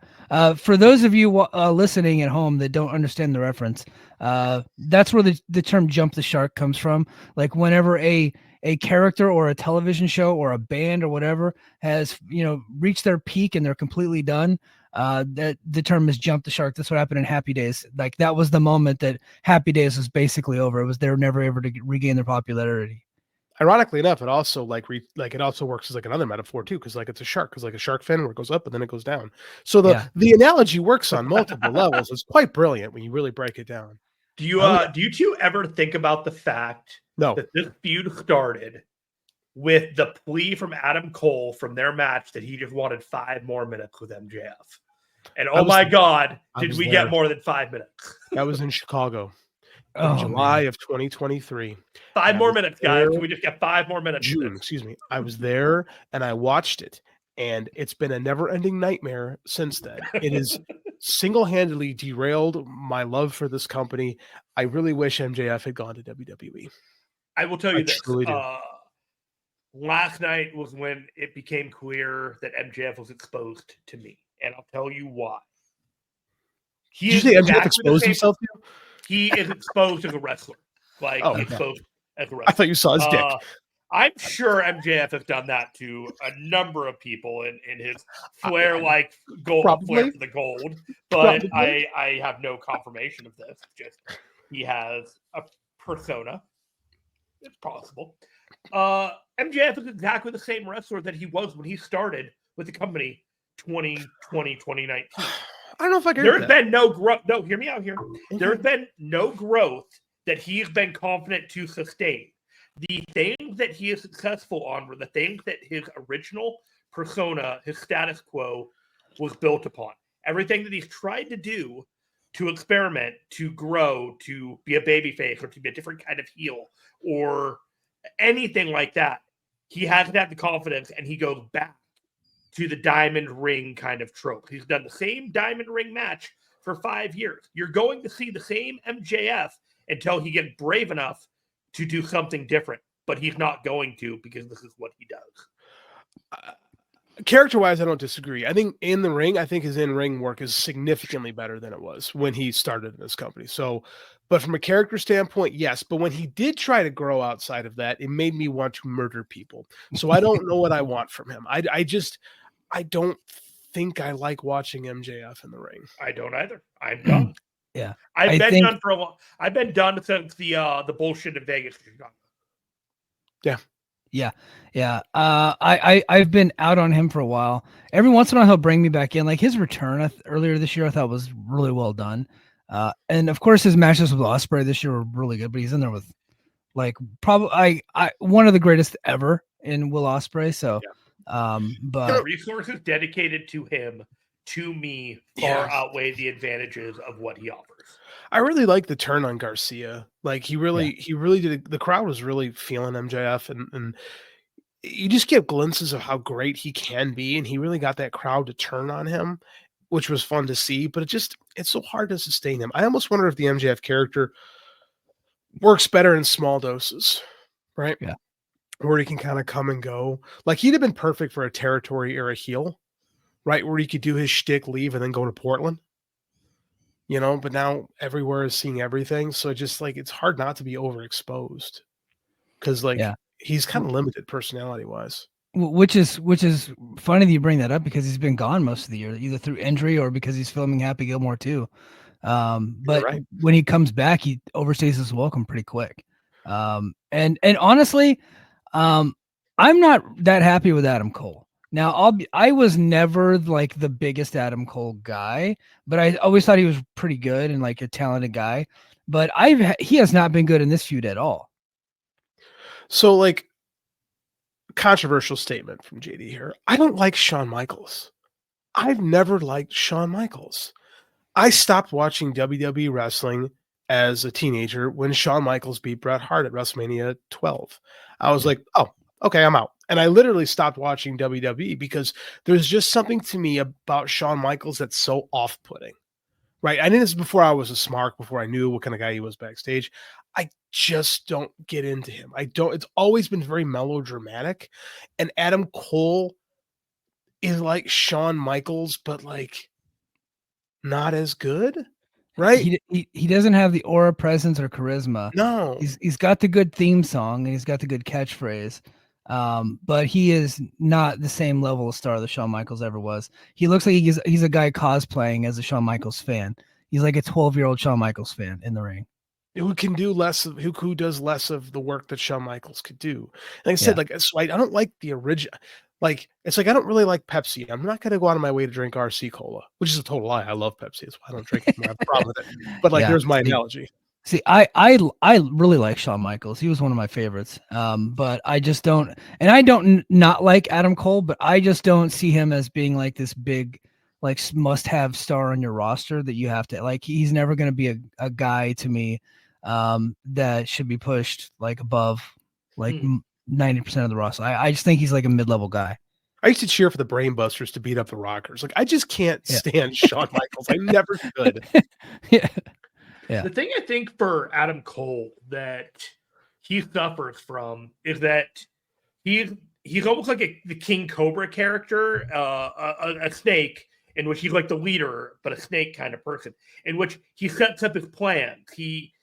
S3: For those of you listening at home that don't understand the reference, that's where the term "jump the shark" comes from. Like whenever a character or a television show or a band or whatever has reached their peak and they're completely done, that the term is "jump the shark." That's what happened in Happy Days. Like that was the moment that Happy Days was basically over. It was they were never able to regain their popularity.
S4: Ironically enough, it also it also works as like another metaphor too, because like it's a shark, because like a shark fin where it goes up and then it goes down. So the analogy works on multiple levels. It's quite brilliant when you really break it down.
S5: Do you two ever think about the fact that this feud started with the plea from Adam Cole from their match that he just wanted 5 more minutes with MJF? And oh my God, did we get more than 5 minutes?
S4: That was in Chicago. In July of 2023.
S5: 5 more minutes, guys. Can we just get 5 more minutes?
S4: June, excuse me. I was there and I watched it, and it's been a never-ending nightmare since then. It is single-handedly derailed my love for this company. I really wish MJF had gone to WWE.
S5: I will tell you this. Last night was when it became clear that MJF was exposed to me, and I'll tell you why. He
S4: Did you
S5: is
S4: say MJF
S5: exactly the
S4: exposed
S5: same-
S4: himself to you?
S5: He is exposed as a wrestler. Like,
S4: Oh,
S5: he's
S4: okay.
S5: exposed as a wrestler.
S4: I thought you saw his dick.
S5: I'm sure MJF has done that to a number of people in his flair-like gold, flair for the gold, but I have no confirmation of this. Just he has a persona. It's possible. MJF is exactly the same wrestler that he was when he started with the company 2019.
S4: I don't know if I agree
S5: There's
S4: with that.
S5: been no growth. No, hear me out here.
S4: Okay.
S5: There's been no growth that he's been confident to sustain. The things that he is successful on were the things that his original persona, his status quo, was built upon. Everything that he's tried to do to experiment, to grow, to be a babyface, or to be a different kind of heel, or anything like that, he hasn't had the confidence, and he goes back to the diamond ring kind of trope. He's done the same diamond ring match for 5 years. You're going to see the same MJF until he gets brave enough to do something different, but he's not going to, because this is what he does.
S4: Character-wise, I don't disagree. I think in the ring, I think his in-ring work is significantly better than it was when he started in this company. So, but from a character standpoint, yes. But when he did try to grow outside of that, it made me want to murder people. So I don't know what I want from him. I don't think I like watching MJF in the ring.
S5: I don't either. I'm done.
S3: Yeah.
S5: I've been done for a while. I've been done since the bullshit in Vegas.
S3: Yeah. I've been out on him for a while. Every once in a while, he'll bring me back in. Like his return earlier this year, I thought was really well done. And of course, his matches with Ospreay this year were really good. But he's in there with like probably one of the greatest ever in Will Ospreay. So, but
S5: resources dedicated to him, to me, far outweigh the advantages of what he offers.
S4: I really like the turn on Garcia. Like he really did. The crowd was really feeling MJF, and you just get glimpses of how great he can be, and he really got that crowd to turn on him, which was fun to see. But it's so hard to sustain him. I almost wonder if the MJF character works better in small doses, right?
S3: Yeah,
S4: where he can kind of come and go. Like he'd have been perfect for a territory era heel, right? Where he could do his shtick, leave, and then go to Portland. You know, but now everywhere is seeing everything. So just like, it's hard not to be overexposed because he's kind of limited personality wise.
S3: Which is funny that you bring that up because he's been gone most of the year, either through injury or because he's filming Happy Gilmore too. But when he comes back, he overstays his welcome pretty quick. And honestly, I'm not that happy with Adam Cole. Now I was never like the biggest Adam Cole guy, but I always thought he was pretty good and like a talented guy. But he has not been good in this feud at all.
S4: So like, controversial statement from JD here. I don't like Shawn Michaels. I've never liked Shawn Michaels. I stopped watching WWE wrestling as a teenager when Shawn Michaels beat Bret Hart at WrestleMania 12. I was like, oh, okay, I'm out. And I literally stopped watching WWE because there's just something to me about Shawn Michaels that's so off-putting, right? I knew this before I was a smart, before I knew what kind of guy he was backstage. I just don't get into him. It's always been very melodramatic. And Adam Cole is like Shawn Michaels, but like not as good, right?
S3: He doesn't have the aura, presence, or charisma.
S4: No.
S3: He's got the good theme song and he's got the good catchphrase. But he is not the same level of star that Shawn Michaels ever was. He looks like he's a guy cosplaying as a Shawn Michaels fan. He's like a 12-year-old Shawn Michaels fan in the ring.
S4: Who can do less of who does less of the work that Shawn Michaels could do. Like I said, like so I don't like the original. Like it's like I don't really like Pepsi. I'm not going to go out of my way to drink RC Cola, which is a total lie. I love Pepsi. That's why I don't drink it. I have a problem with it. But like, there's my analogy.
S3: See, I really like Shawn Michaels. He was one of my favorites. But I just don't, and I don't not like Adam Cole, but I just don't see him as being like this big, like must-have star on your roster that you have to like. He's never going to be a guy to me that should be pushed like above like 90% of the roster. I just think he's like a mid-level guy.
S4: I used to cheer for the Brainbusters to beat up the Rockers. Like I just can't stand Shawn Michaels. I never could.
S3: Yeah.
S5: The thing I think for Adam Cole that he suffers from is that he's almost like the King Cobra character, a snake in which he's like the leader, but a snake kind of person, in which he sets up his plans. He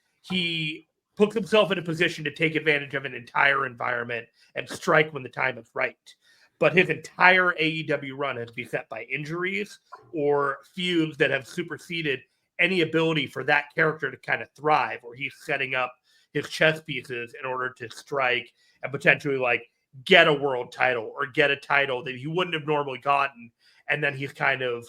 S5: puts himself in a position to take advantage of an entire environment and strike when the time is right. But his entire AEW run has been set by injuries or feuds that have superseded any ability for that character to kind of thrive, or he's setting up his chess pieces in order to strike and potentially like get a world title or get a title that he wouldn't have normally gotten. And then he's kind of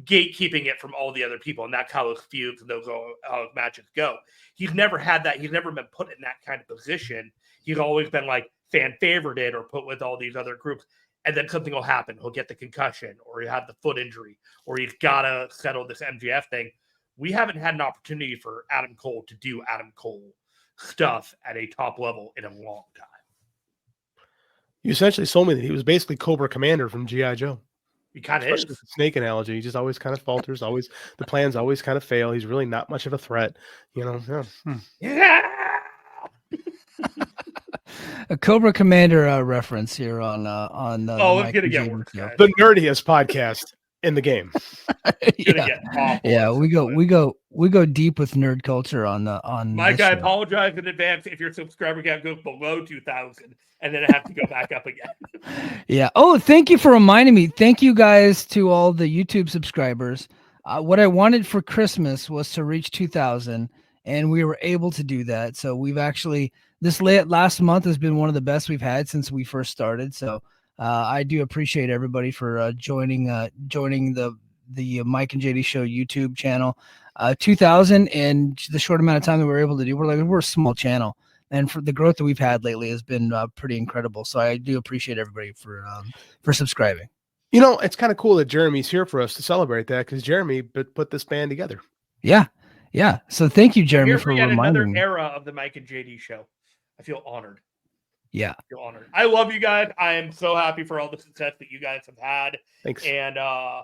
S5: gatekeeping it from all the other people. And that's how those feuds and how those matches go. He's never had that. He's never been put in that kind of position. He's always been like fan favorited or put with all these other groups. And then something will happen. He'll get the concussion, or he'll have the foot injury, or he's got to settle this MJF thing. We haven't had an opportunity for Adam Cole to do Adam Cole stuff at a top level in a long time.
S4: You essentially told me that he was basically Cobra Commander from G.I. Joe.
S5: He kind of is.
S4: The snake analogy. He just always kind of falters. Always the plans always kind of fail. He's really not much of a threat.
S5: Yeah.
S3: A Cobra Commander reference here on
S5: it's gonna get worse, guys.
S4: The nerdiest podcast in the game.
S3: We go deep with nerd culture on
S5: Mike, I apologize in advance if your subscriber count goes below 2,000 and then I have to go back up again.
S3: Yeah. Oh, thank you for reminding me. Thank you guys to all the YouTube subscribers. What I wanted for Christmas was to reach 2,000, and we were able to do that. So we've actually last month has been one of the best we've had since we first started. So I do appreciate everybody for joining the Mike and JD Show YouTube channel. 2,000 in the short amount of time that we're able to do. We're a small channel, and for the growth that we've had lately has been pretty incredible. So I do appreciate everybody for subscribing.
S4: It's kind of cool that Jeremy's here for us to celebrate that, because Jeremy put this band together.
S3: Yeah. So thank you, Jeremy, for reminding me.
S5: Another era of the Mike and JD Show. I feel honored.
S3: Yeah.
S5: I feel honored. I love you guys. I am so happy for all the success that you guys have had.
S4: Thanks.
S5: And I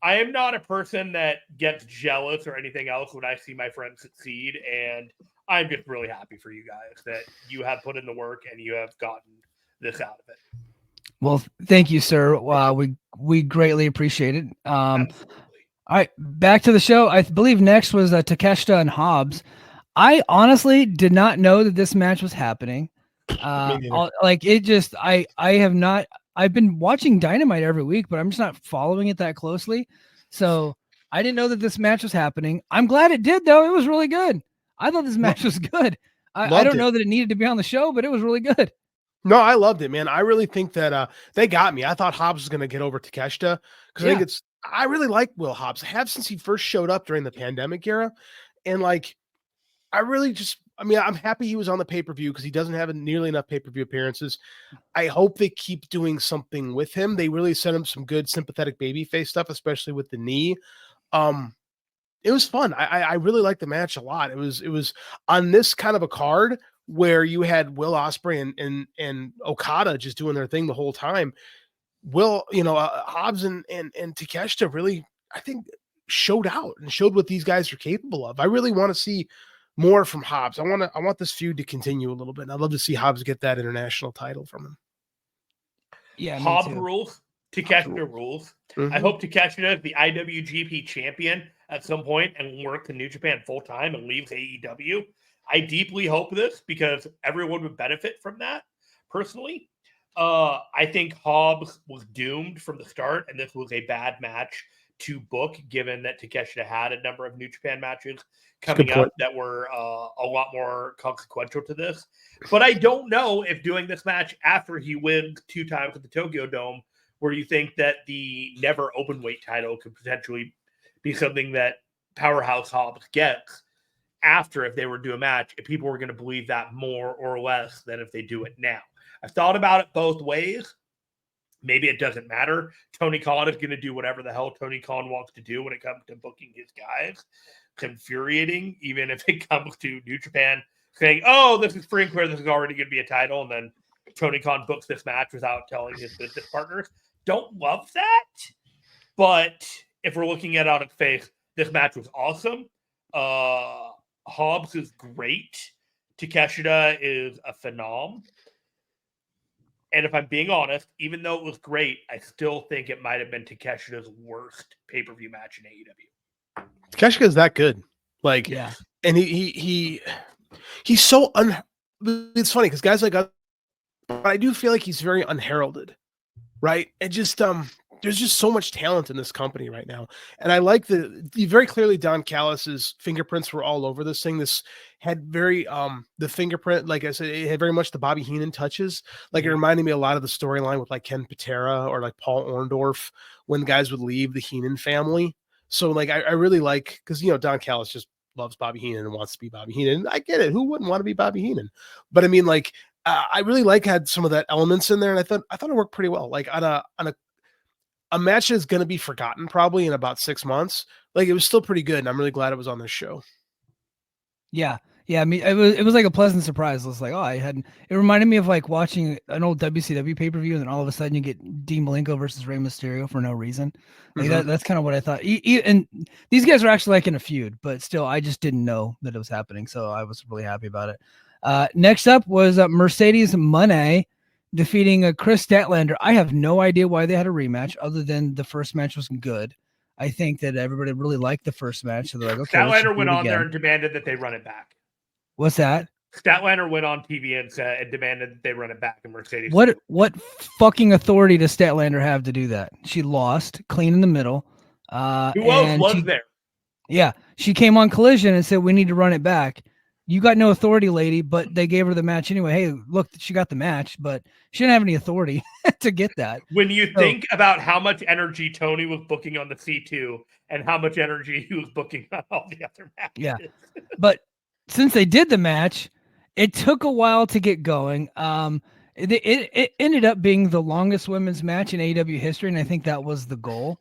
S5: am not a person that gets jealous or anything else when I see my friends succeed. And I'm just really happy for you guys that you have put in the work and you have gotten this out of it.
S3: Well, thank you, sir. We greatly appreciate it.
S5: Absolutely.
S3: All right, back to the show. I believe next was Takeshita and Hobbs. I honestly did not know that this match was happening. I've been watching Dynamite every week, but I'm just not following it that closely. So I didn't know that this match was happening. I'm glad it did, though. It was really good. I thought this match was good. I don't know that it needed to be on the show, but it was really good.
S4: No, I loved it, man. I really think that they got me. I thought Hobbs was going to get over Takeshita, because I really like Will Hobbs. I have since he first showed up during the pandemic era. And I'm happy he was on the pay-per-view, because he doesn't have nearly enough pay-per-view appearances. I hope they keep doing something with him. They really sent him some good sympathetic babyface stuff, especially with the knee. It was fun. I really liked the match a lot. It was on this kind of a card where you had Will Ospreay and Okada just doing their thing the whole time. Hobbs and Takeshita really, I think, showed out and showed what these guys are capable of. I really want to see more from Hobbs. I want this feud to continue a little bit. And I'd love to see Hobbs get that international title from him.
S3: Yeah,
S5: Hobbs rules. Takeshita rules.
S4: Mm-hmm.
S5: I hope Takeshita is the IWGP champion at some point and works in New Japan full time and leaves AEW. I deeply hope this, because everyone would benefit from that. Personally, I think Hobbs was doomed from the start, and this was a bad match to book, given that Takeshita had a number of New Japan matches coming up that were a lot more consequential to this. But I don't know if doing this match after he wins 2 times at the Tokyo Dome, where you think that the never open weight title could potentially be something that Powerhouse Hobbs gets after, if they were to do a match, if people were going to believe that more or less than if they do it now. I've thought about it both ways. Maybe it doesn't matter. Tony Khan is going to do whatever the hell Tony Khan wants to do when it comes to booking his guys. It's infuriating, even if it comes to New Japan saying, oh, this is free and clear, this is already going to be a title, and then Tony Khan books this match without telling his business partners. Don't love that. But if we're looking at it on its face, this match was awesome. Hobbs is great. Takeshita is a phenom. And if I'm being honest, even though it was great, I still think it might have been Takeshita's worst pay-per-view match in AEW.
S4: Takeshita's that good. Like,
S3: Yeah.
S4: and he's so it's funny because guys like us, but I do feel like he's very unheralded, right? And just there's just so much talent in this company right now. And I like the very clearly Don Callis's fingerprints were all over this thing. This had very the fingerprint, like I said, it had very much the Bobby Heenan touches. Like it reminded me a lot of the storyline with like Ken Patera or like Paul Orndorff when guys would leave the Heenan family. So like I really like, because Don Callis just loves Bobby Heenan and wants to be Bobby Heenan. I get it. Who wouldn't want to be Bobby Heenan? But I mean, like I really had some of that elements in there, and I thought it worked pretty well. Like on a match that's going to be forgotten probably in about 6 months. Like it was still pretty good, and I'm really glad it was on this show.
S3: Yeah. Yeah, I mean, it was like a pleasant surprise. It was like, oh, I hadn't. It reminded me of like watching an old WCW pay per view, and then all of a sudden you get Dean Malenko versus Rey Mysterio for no reason. Like that's kind of what I thought. And these guys are actually like in a feud, but still, I just didn't know that it was happening, so I was really happy about it. Next up was Mercedes Moné defeating Chris Statlander. I have no idea why they had a rematch, other than the first match was good. I think that everybody really liked the first match, so they're like, okay.
S5: Statlander went on there and demanded that they run it back.
S3: What's that?
S5: Statlander went on TV and demanded that they run it back in Mercedes.
S3: What fucking authority does Statlander have to do that? She lost clean in the middle.
S5: Who else was there?
S3: Yeah, she came on Collision and said we need to run it back. You got no authority, lady, but they gave her the match anyway. Hey, look, she got the match, but she didn't have any authority to get that.
S5: When you think about how much energy Tony was booking on the C2 and how much energy he was booking on all the other matches.
S3: Yeah, but since they did the match, it took a while to get going. It ended up being the longest women's match in AEW history, and I think that was the goal.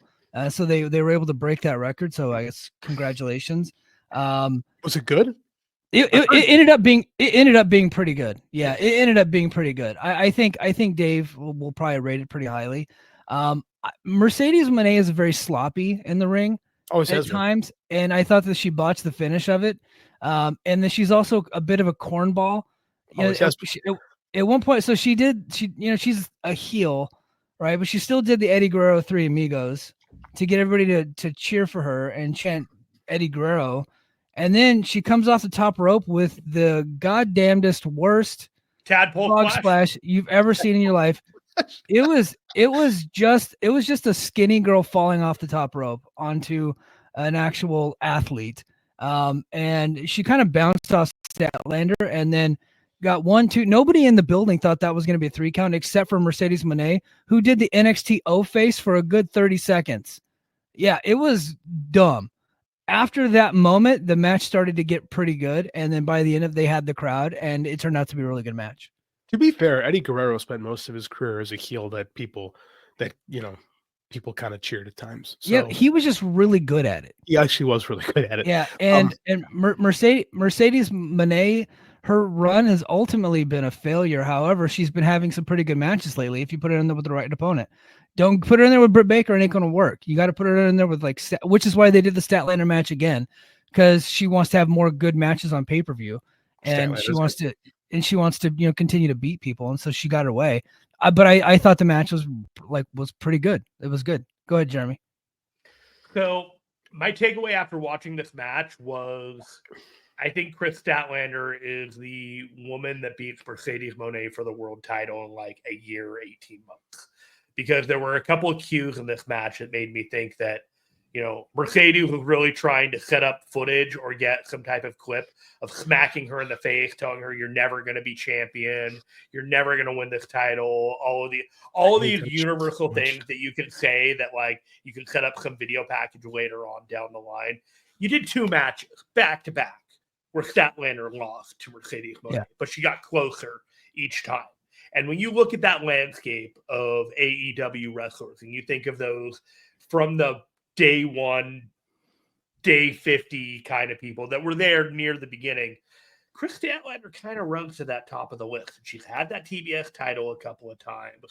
S3: So they were able to break that record. So I guess congratulations.
S4: Was it good?
S3: It ended up being pretty good. Yeah, it ended up being pretty good. I think Dave will probably rate it pretty highly. Mercedes Moné is very sloppy in the ring at times, and I thought that she botched the finish of it. And then she's also a bit of a cornball. At one point, so she's a heel, right? But she still did the Eddie Guerrero Three Amigos to get everybody to cheer for her and chant Eddie Guerrero. And then she comes off the top rope with the goddamnedest worst
S5: tadpole
S3: frog splash you've ever seen in your life. It was just a skinny girl falling off the top rope onto an actual athlete. And she kind of bounced off Statlander and then got 1, 2. Nobody in the building thought that was going to be a 3 count except for Mercedes Moné, who did the NXT O face for a good 30 seconds. Yeah, it was dumb. After that moment, the match started to get pretty good, and then by the end of it, they had the crowd, and it turned out to be a really good match.
S4: To be fair, Eddie Guerrero spent most of his career as a heel that people kind of cheered at times. So,
S3: yeah, he was just really good at it.
S4: He actually was really good at it.
S3: Yeah, and Mercedes Moné, her run has ultimately been a failure. However, she's been having some pretty good matches lately if you put her in there with the right opponent. Don't put her in there with Britt Baker, it ain't going to work. You got to put her in there with which is why they did the Statlander match again, because she wants to have more good matches on pay-per-view, and she wants to continue to beat people, and so she got her way. But I thought the match was pretty good. It was good. Go ahead, Jeremy.
S5: So my takeaway after watching this match was, I think Chris Statlander is the woman that beats Mercedes Moné for the world title in like a year, 18 months. Because there were a couple of cues in this match that made me think that, Mercedes was really trying to set up footage or get some type of clip of smacking her in the face, telling her you're never going to be champion, you're never going to win this title, all of these universal things that you can say that like you can set up some video package later on down the line. You did 2 matches back to back where Statlander lost to Mercedes Moné, but she got closer each time. And when you look at that landscape of AEW wrestlers and you think of those from the day 1, day 50 kind of people that were there near the beginning, Chris Statlander kind of runs to that top of the list. She's had that TBS title a couple of times.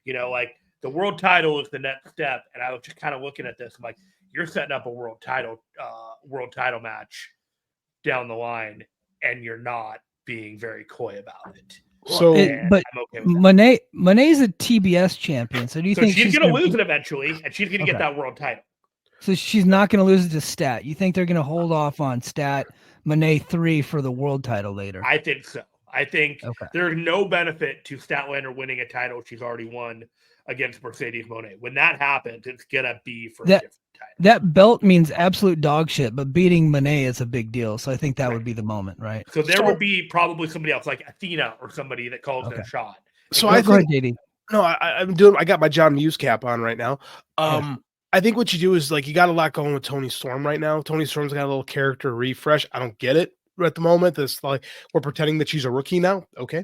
S5: Like the world title is the next step. And I was just kind of looking at this. I'm like, you're setting up a world title match down the line, and you're not being very coy about it.
S4: So,
S3: but
S5: I'm okay with that.
S3: Monet's a TBS champion. So do you
S5: So
S3: think
S5: she's going to lose
S3: be,
S5: it eventually, and she's going to get that world title.
S3: So she's not going to lose it to Stat. You think they're going to hold off on Stat Monet 3 for the world title later?
S5: I think so. I think there's no benefit to Statlander winning a title she's already won against Mercedes Monet. When that happens, it's going to be for a different title.
S3: That belt means absolute dog shit, but beating Monet is a big deal. So I think that would be the moment, right?
S5: So there would be probably somebody else like Athena or somebody that calls it a shot.
S4: So I think, I got my John Muse cap on right now. I think what you do is like you got a lot going with Toni Storm right now. Toni Storm's got a little character refresh. I don't get it at the moment. This like we're pretending that she's a rookie now. Okay.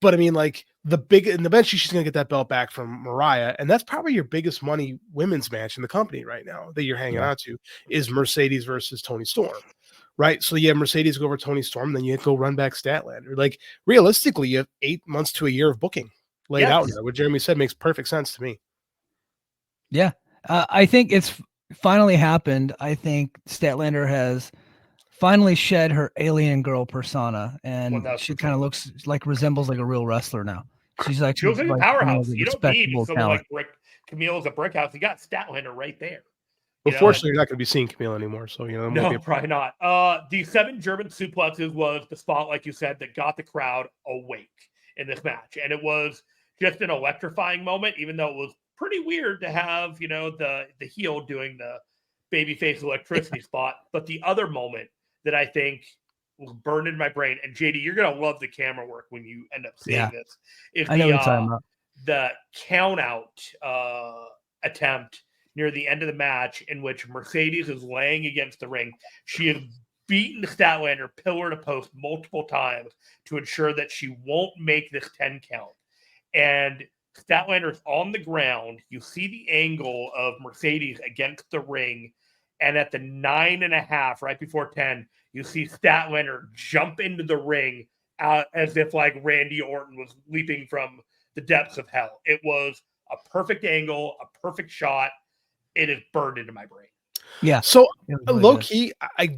S4: But I mean, like eventually she's gonna get that belt back from Mariah, and that's probably your biggest money women's match in the company right now that you're hanging on to is Mercedes versus Toni Storm. Right. So yeah, Mercedes go over Toni Storm, then you go run back Statlander. Like realistically, you have 8 months to a year of booking laid out here. What Jeremy said makes perfect sense to me.
S3: Yeah. I think it's finally happened. I think Statlander has finally shed her alien girl persona, and she kind of looks like resembles like a real wrestler now. She's like
S5: a powerhouse. You don't need someone like Camille's a brick house. You got Statlander right there.
S4: Unfortunately, you're not going to be seeing Camille anymore. So
S5: no, probably not. The 7 German suplexes was the spot, like you said, that got the crowd awake in this match, and it was just an electrifying moment, even though it was pretty weird to have, the heel doing the babyface electricity spot. But the other moment that I think was burned in my brain, and JD, you're going to love the camera work when you end up seeing this, is the count out attempt near the end of the match in which Mercedes is laying against the ring. She has beaten Statlander pillar to post multiple times to ensure that she won't make this 10 count. And Statlander's on the ground. You see the angle of Mercedes against the ring. And at the 9.5, right before 10, you see Statlander jump into the ring as if like Randy Orton was leaping from the depths of hell. It was a perfect angle, a perfect shot. It is burned into my brain.
S3: Yeah.
S4: So low key, I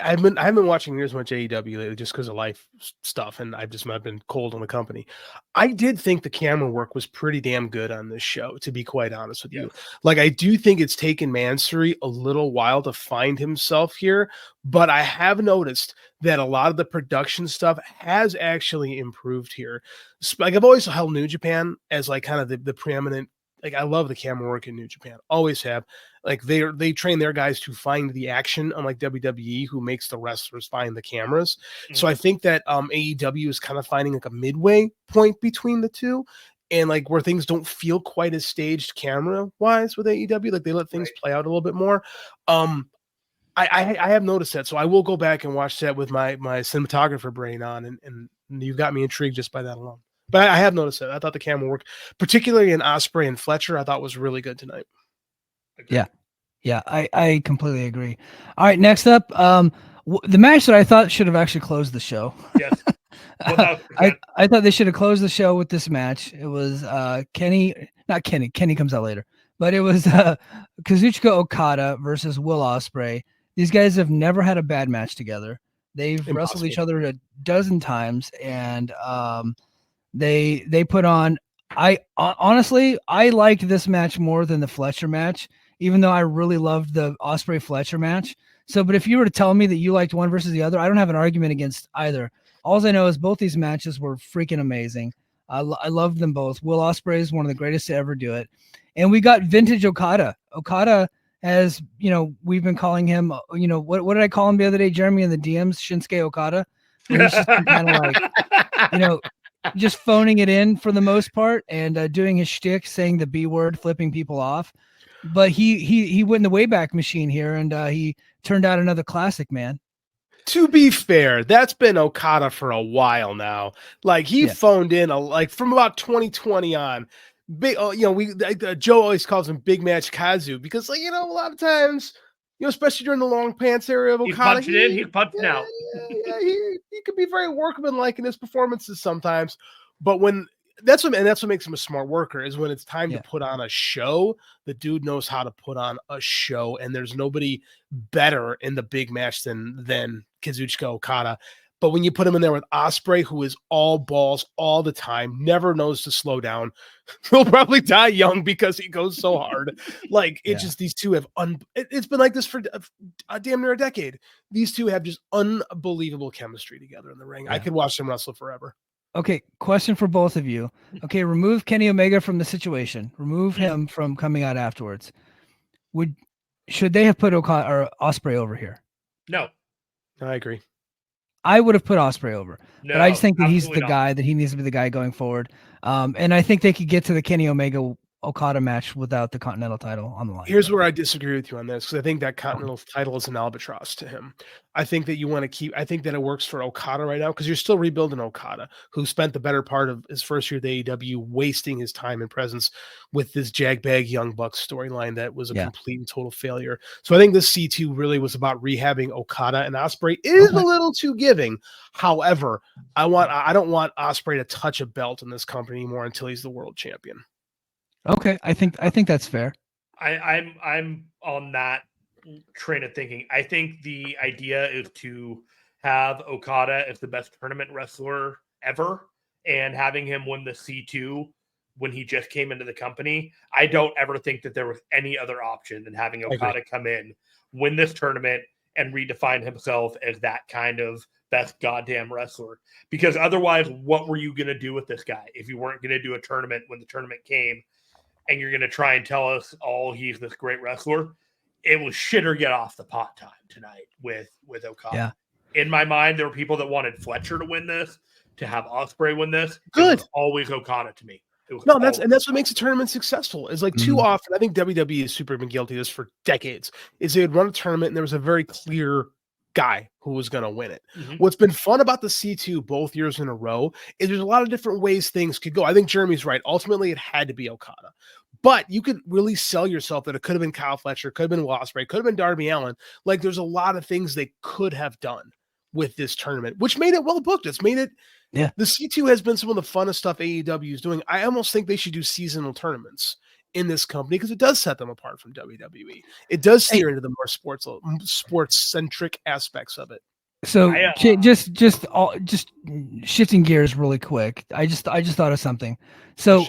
S4: haven't been watching near as much AEW lately just because of life stuff, and I've been cold on the company. I did think the camera work was pretty damn good on this show, to be quite honest with you. Like I do think it's taken Mansory a little while to find himself here, but I have noticed that a lot of the production stuff has actually improved here. Like I've always held New Japan as like kind of the preeminent. Like I love the camera work in New Japan, always have. Like they train their guys to find the action, unlike WWE, who makes the wrestlers find the cameras. So I think that AEW is kind of finding like a midway point between the two, and like where things don't feel quite as staged camera wise with AEW. Like they let things play out a little bit more. I have noticed that, so I will go back and watch that with my cinematographer brain on, and you've got me intrigued just by that alone. But I have noticed that. I thought the camera work, particularly in Ospreay and Fletcher, I thought was really good tonight.
S3: Yeah. Yeah, I completely agree. All right, next up, the match that I thought should have actually closed the show.
S5: Yes.
S3: I thought they should have closed the show with this match. It was Kenny comes out later, but it was Kazuchika Okada versus Will Ospreay. These guys have never had a bad match together. They've wrestled each other a dozen times, and they put on. Honestly, I liked this match more than the Fletcher match, even though I really loved the Ospreay Fletcher match. So, but if you were to tell me that you liked one versus the other, I don't have an argument against either. All I know is both these matches were freaking amazing. I loved them both. Will Ospreay is one of the greatest to ever do it. And we got vintage Okada. Okada has, we've been calling him, what did I call him the other day, Jeremy, in the DMs? Shinsuke Okada. He's just kind of like, just phoning it in for the most part and doing his shtick, saying the B word, flipping people off. But he went in the Wayback Machine here, and he turned out another classic, man.
S4: To be fair, that's been Okada for a while now. Like he phoned in from about 2020 on. Big, Joe always calls him Big Match Kazu because, a lot of times, especially during the long pants area of Okada,
S5: he's punching out.
S4: He could be very workmanlike in his performances sometimes, but that's what makes him a smart worker is when it's time to put on a show. The dude knows how to put on a show, and there's nobody better in the big match than Kazuchika Okada. But when you put him in there with Ospreay, who is all balls all the time, never knows to slow down, he'll probably die young because he goes so hard. Like it's just these two have it's been like this for damn near a decade. These two have just unbelievable chemistry together in the ring. I could watch them wrestle forever.
S3: Okay, question for both of you. Okay, remove Kenny Omega from the situation. Remove him from coming out afterwards. Should they have put Okada or Ospreay over here?
S5: No.
S4: I agree.
S3: I would have put Ospreay over, but I just think that he's the
S5: not.
S3: guy, that he needs to be the guy going forward. And I think they could get to the Kenny Omega Okada match without the Continental title on the line.
S4: Here's where I disagree with you on this, because I think that Continental title is an albatross to him. I think that you want to keep, I think that it works for Okada right now, because you're still rebuilding Okada, who spent the better part of his first year at AEW wasting his time and presence with this jagbag Young Bucks storyline that was a complete and total failure. So I think this C2 really was about rehabbing Okada, and Ospreay is a little too giving. However, I don't want Ospreay to touch a belt in this company anymore until he's the world champion.
S3: Okay, I think that's fair.
S5: I'm on that train of thinking. I think the idea is to have Okada as the best tournament wrestler ever, and having him win the C2 when he just came into the company. I don't ever think that there was any other option than having Okada come in, win this tournament, and redefine himself as that kind of best goddamn wrestler. Because otherwise, what were you going to do with this guy if you weren't going to do a tournament when the tournament came? And you're going to try and tell us, he's this great wrestler. It was shit or get off the pot time tonight with Okada.
S3: Yeah.
S5: In my mind, there were people that wanted Fletcher to win this, to have Ospreay win this.
S4: Good.
S5: It was always Okada to me.
S4: That's what makes a tournament successful. Is like too often, I think WWE has super been guilty of this for decades, is they would run a tournament and there was a very clear guy who was going to win it. What's been fun about the C2 both years in a row is there's a lot of different ways things could go. I think Jeremy's right. Ultimately, it had to be Okada. But you could really sell yourself that it could have been Kyle Fletcher, could have been Ospreay, could have been Darby Allin. Like there's a lot of things they could have done with this tournament, which made it well booked. It's made it.
S3: Yeah.
S4: The C2 has been some of the funnest stuff AEW is doing. I almost think they should do seasonal tournaments in this company because it does set them apart from WWE. It does steer into the more sports centric aspects of it.
S3: So just shifting gears really quick. I just thought of something. So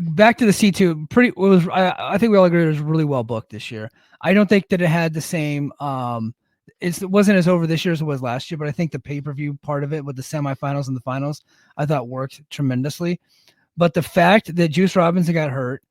S3: back to the C2. I think we all agree it was really well booked this year. I don't think that it had the same. It wasn't as over this year as it was last year, but I think the pay-per-view part of it with the semifinals and the finals, I thought worked tremendously. But the fact that Juice Robinson got hurt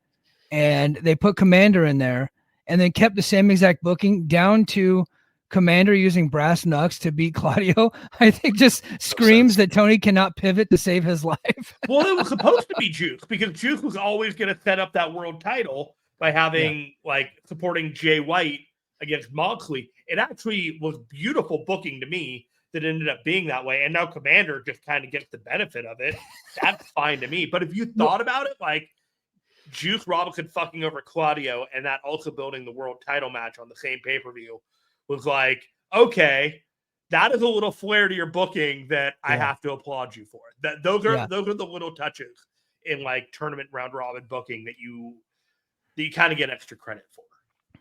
S3: and they put Commander in there and then kept the same exact booking down to Commander using brass knucks to beat Claudio, I think just screams that Tony cannot pivot to save his life.
S5: Well, it was supposed to be Juice because Juice was always going to set up that world title by having supporting Jay White against Moxley. It actually was beautiful booking to me that ended up being that way. And now Commander just kind of gets the benefit of it. That's fine to me. But if you thought about it, like Juice Robinson fucking over Claudio and that also building the world title match on the same pay-per-view was like, okay, that is a little flair to your booking that I have to applaud you for. Those are the little touches in like tournament round robin booking that you kind of get extra credit for.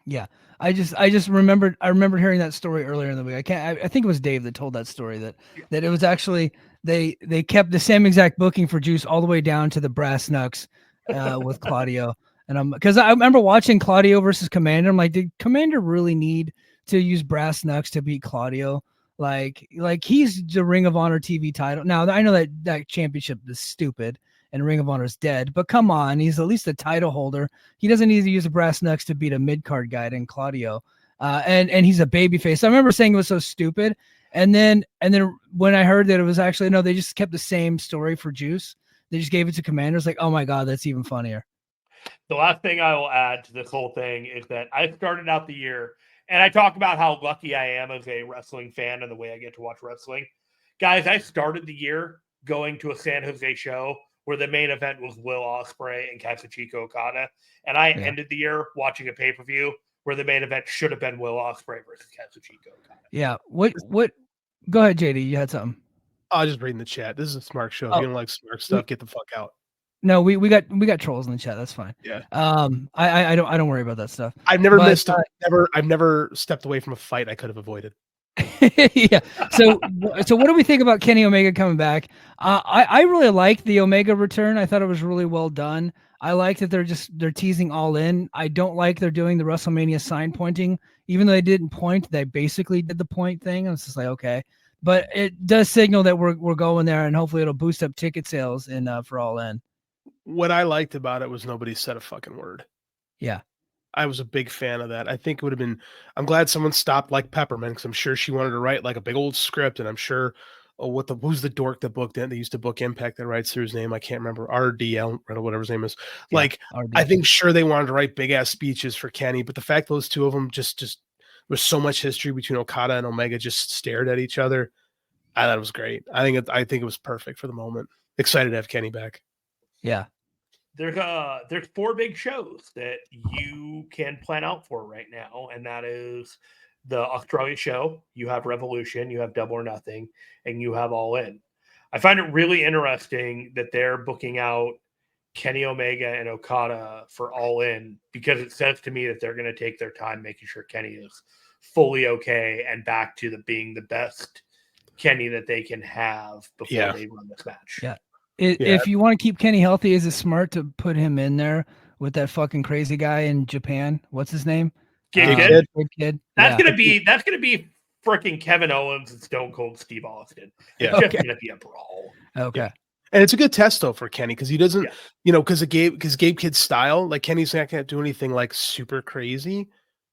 S3: Yeah. I just remembered hearing that story earlier in the week. I think it was Dave that told that story that it was actually they kept the same exact booking for Juice all the way down to the brass knucks with Claudio. And because I remember watching Claudio versus Commander. I'm like, did Commander really need to use brass knucks to beat Claudio? Like he's the Ring of Honor TV title. Now I know that championship is stupid and Ring of Honor is dead, but come on, he's at least a title holder. He doesn't need to use a brass knucks to beat a mid-card guy in Claudio. And he's a babyface. I remember saying it was so stupid. And then when I heard that it was actually, no, they just kept the same story for Juice. They just gave it to Commanders. Like, oh my God, that's even funnier.
S5: The last thing I will add to this whole thing is that I started out the year and I talk about how lucky I am as a wrestling fan and the way I get to watch wrestling. Guys, I started the year going to a San Jose show where the main event was Will Ospreay and Kazuchika Okada. And I ended the year watching a pay-per-view where the main event should have been Will Ospreay versus Kazuchika Okada.
S3: Yeah. What? Go ahead, JD. You had something.
S4: I was just reading the chat. This is a smart show. If you don't like smart stuff, get the fuck out.
S3: No, we got trolls in the chat. That's fine.
S4: Yeah.
S3: I don't worry about that stuff.
S4: I've never I've never stepped away from a fight I could have avoided.
S3: Yeah. So what do we think about Kenny Omega coming back? I really like the Omega return. I thought it was really well done. I like that they're teasing All In. I don't like they're doing the WrestleMania sign pointing. Even though they didn't point, they basically did the point thing. I was just like, okay. But it does signal that we're going there, and hopefully it'll boost up ticket sales in for All In.
S4: What I liked about it was nobody said a fucking word.
S3: Yeah.
S4: I was a big fan of that. I think it would have been. I'm glad someone stopped like Peppermint because I'm sure she wanted to write like a big old script, and I'm sure. Oh, who's the dork that booked it? They used to book Impact that writes through his name. I can't remember RDL or whatever his name is.
S3: Yeah,
S4: Like
S3: RD.
S4: I think sure they wanted to write big ass speeches for Kenny, but the fact those two of them just was so much history between Okada and Omega just stared at each other. I thought it was great. I think it was perfect for the moment. Excited to have Kenny back.
S3: Yeah.
S5: There's 4 big shows that you can plan out for right now, and that is the Australia show. You have Revolution, you have Double or Nothing, and you have All In. I find it really interesting that they're booking out Kenny Omega and Okada for All In because it says to me that they're going to take their time making sure Kenny is fully okay and back to being the best Kenny that they can have before they run this match.
S3: Yeah. If you want to keep Kenny healthy, is it smart to put him in there with that fucking crazy guy in Japan? What's his name?
S5: Kid.
S3: Kid.
S5: That's gonna be freaking Kevin Owens and Stone Cold Steve Austin. It's just gonna be a brawl.
S3: Okay.
S4: Yeah. And it's a good test though for Kenny because he doesn't, because Gabe Kid's style, like Kenny's not gonna do anything like super crazy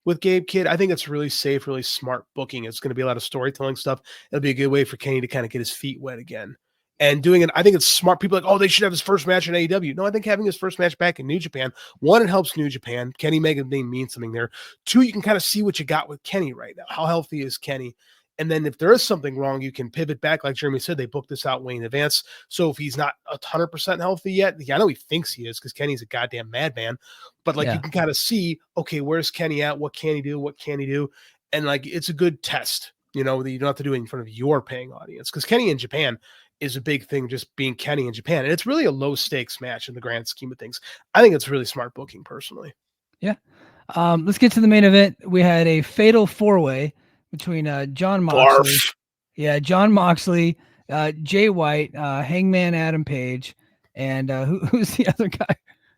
S4: with Gabe Kidd. I think it's really safe, really smart booking. It's going to be a lot of storytelling stuff. It'll be a good way for Kenny to kind of get his feet wet again. And doing it, I think it's smart. People are like, oh, they should have his first match in AEW. No, I think having his first match back in New Japan, one, it helps New Japan. Kenny Omega's name means something there. 2, you can kind of see what you got with Kenny right now. How healthy is Kenny? And then if there is something wrong, you can pivot back. Like Jeremy said, they booked this out way in advance. So if he's not 100% healthy yet, I know he thinks he is because Kenny's a goddamn madman. But you can kind of see, okay, where's Kenny at? What can he do? What can he do? And it's a good test, that you don't have to do it in front of your paying audience because Kenny in Japan is a big thing, just being Kenny in Japan. And it's really a low stakes match in the grand scheme of things. I think it's really smart booking personally.
S3: Yeah. Let's get to the main event. We had a fatal 4-way between John Moxley.
S4: Barf.
S3: Yeah. John Moxley, Jay White, Hangman Adam Page, and who's the other guy?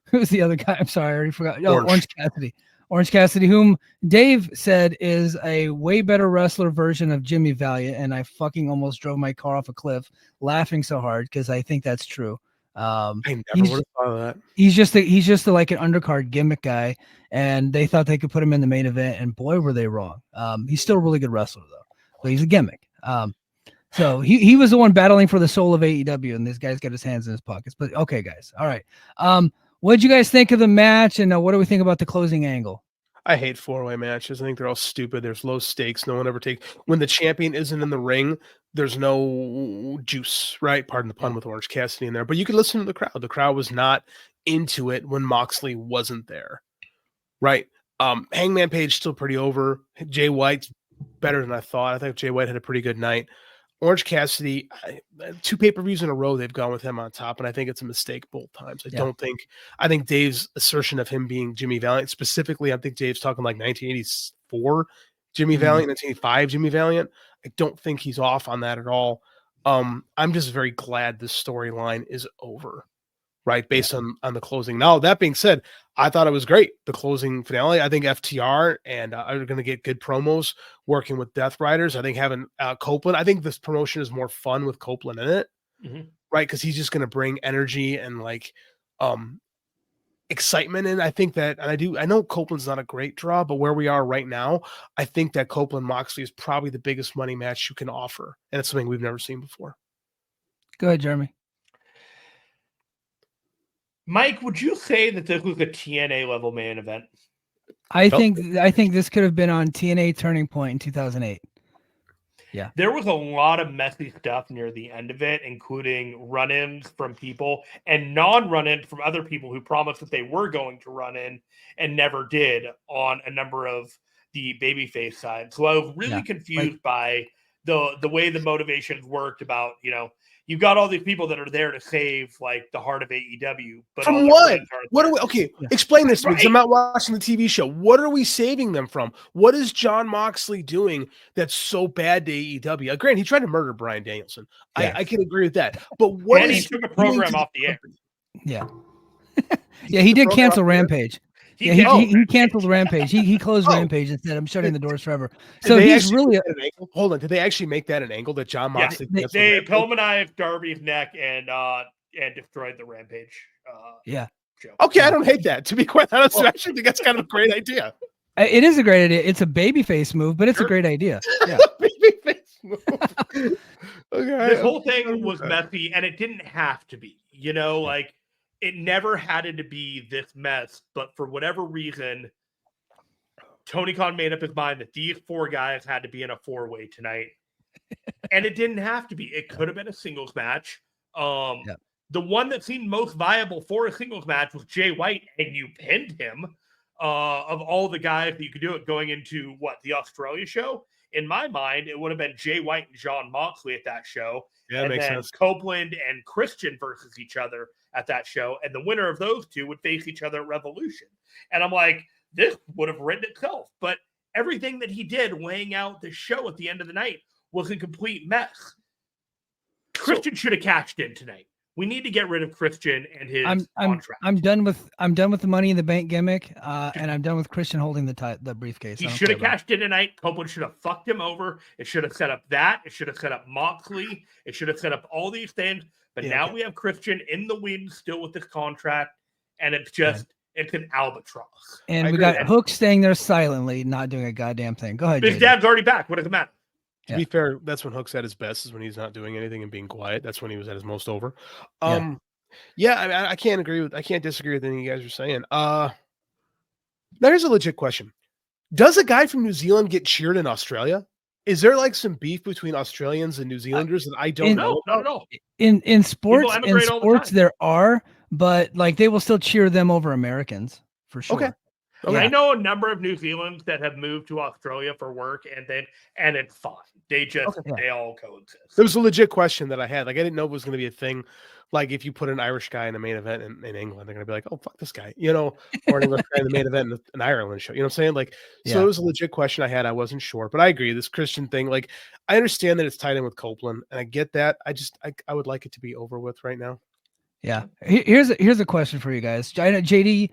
S3: Who's the other guy? I'm sorry. I already forgot. Oh, Orange Cassidy. Orange Cassidy, whom Dave said is a way better wrestler version of Jimmy Valiant, and I fucking almost drove my car off a cliff laughing so hard because I think that's true.
S4: I never would have thought of that.
S3: He's just like an undercard gimmick guy, and they thought they could put him in the main event, and boy, were they wrong. He's still a really good wrestler though, but he's a gimmick. So he was the one battling for the soul of AEW, and this guy's got his hands in his pockets. But okay, guys, all right. What did you guys think of the match, and what do we think about the closing angle?
S4: I hate 4-way matches. I think they're all stupid. There's low stakes. No one ever takes when the champion isn't in the ring. There's no juice, right? Pardon the pun with Orange Cassidy in there. But you could listen to the crowd. The crowd was not into it when Moxley wasn't there, right? Hangman Page still pretty over. Jay White's better than I thought. I think Jay White had a pretty good night. Orange Cassidy, 2 pay-per-views in a row, they've gone with him on top, and I think it's a mistake both times. I think Dave's assertion of him being Jimmy Valiant, specifically, I think Dave's talking like 1984 Jimmy Valiant, 1985 Jimmy Valiant. I don't think he's off on that at all. I'm just very glad this storyline is over, right? Based on the closing. Now, that being said, I thought it was great. The closing finale. I think FTR and are going to get good promos working with Death Riders. I think having Copeland. I think this promotion is more fun with Copeland in it, right? Because he's just going to bring energy and excitement. And I think that, and I know Copeland's not a great draw, but where we are right now, I think that Copeland Moxley is probably the biggest money match you can offer, and it's something we've never seen before.
S3: Go ahead, Jeremy.
S5: Mike, would you say that this was a TNA level main event?
S3: I think this could have been on TNA Turning Point in 2008. Yeah.
S5: There was a lot of messy stuff near the end of it, including run-ins from people and non-run-ins from other people who promised that they were going to run in and never did on a number of the babyface side. So I was really confused by the way the motivations worked about, you've got all these people that are there to save like the heart of AEW. But
S4: from what? What are we? Okay, explain this to me because I'm not watching the TV show. What are we saving them from? What is Jon Moxley doing that's so bad to AEW? Granted, he tried to murder Bryan Danielson.
S3: Yeah.
S4: I can agree with that. But what
S5: and
S4: is
S5: he took a program off the air?
S3: Yeah. Yeah, he did cancel Rampage. He canceled Rampage. He closed Rampage and said, "I'm shutting the doors forever." So he's really
S4: hold on. Did they actually make that an angle that Jon Moxley?
S5: They Pillmanized Darby's neck and destroyed the Rampage. Show.
S4: Okay, I don't hate that. To be quite honest, I actually think that's kind of a great idea.
S3: It is a great idea. It's a babyface move, but it's a great idea. Yeah.
S4: Babyface move. Okay.
S5: This whole thing was messy, and it didn't have to be. Like it never had to be this mess. But for whatever reason, Tony Khan made up his mind that these 4 guys had to be in a 4-way tonight, and it didn't have to be. It could have been a singles match. The one that seemed most viable for a singles match was Jay White, and you pinned him. Of all the guys that you could do it going into the Australia show, in my mind, it would have been Jay White and Jon Moxley at that show.
S4: Yeah,
S5: and
S4: makes
S5: then
S4: sense.
S5: Copeland and Christian versus each other at that show. And the winner of those 2 would face each other at Revolution. And I'm like, this would have written itself. But everything that he did laying out the show at the end of the night was a complete mess. Christian should have cashed in tonight. We need to get rid of Christian and his contract.
S3: I'm done with the Money in the Bank gimmick, and I'm done with Christian holding the briefcase.
S5: He should have cashed in tonight. Copeland should have fucked him over. It should have set up that. It should have set up Moxley. It should have set up all these things. But now we have Christian in the wind still with this contract, and it's just it's an albatross.
S3: And we got Hook staying there silently, not doing a goddamn thing. Go ahead.
S5: His dad's already back. What does it matter?
S4: To be fair, that's when Hook's at his best, is when he's not doing anything and being quiet. That's when he was at his most over. I can't disagree with anything you guys are saying. Now here's a legit question. Does a guy from New Zealand get cheered in Australia? Is there like some beef between Australians and New Zealanders that I don't know?
S5: Not at all.
S3: In sports there are, but like they will still cheer them over Americans for sure.
S4: Okay.
S5: Yeah. I know a number of New Zealanders that have moved to Australia for work, and it's fine. They just they all coexist.
S4: There was a legit question that I had. Like I didn't know it was going to be a thing. Like if you put an Irish guy in a main event in England, they're going to be like, "Oh fuck this guy," or an English guy in the main event in an Ireland show. You know what I'm saying? Like, so it was a legit question I had. I wasn't sure, but I agree. This Christian thing, like, I understand that it's tied in with Copeland, and I get that. I would like it to be over with right now.
S3: Yeah. Here's a question for you guys. JD,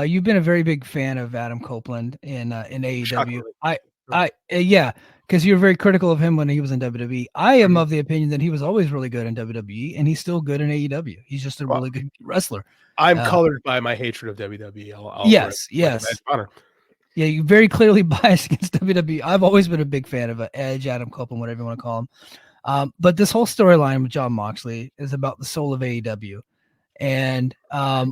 S3: you've been a very big fan of Adam Copeland in AEW. Because you're very critical of him when he was in WWE. I am of the opinion that he was always really good in WWE, and he's still good in AEW. He's just a really good wrestler.
S4: I'm colored by my hatred of WWE.
S3: Yes. Yeah, you're very clearly biased against WWE. I've always been a big fan of Edge, Adam Copeland, whatever you want to call him. But this whole storyline with Jon Moxley is about the soul of AEW, and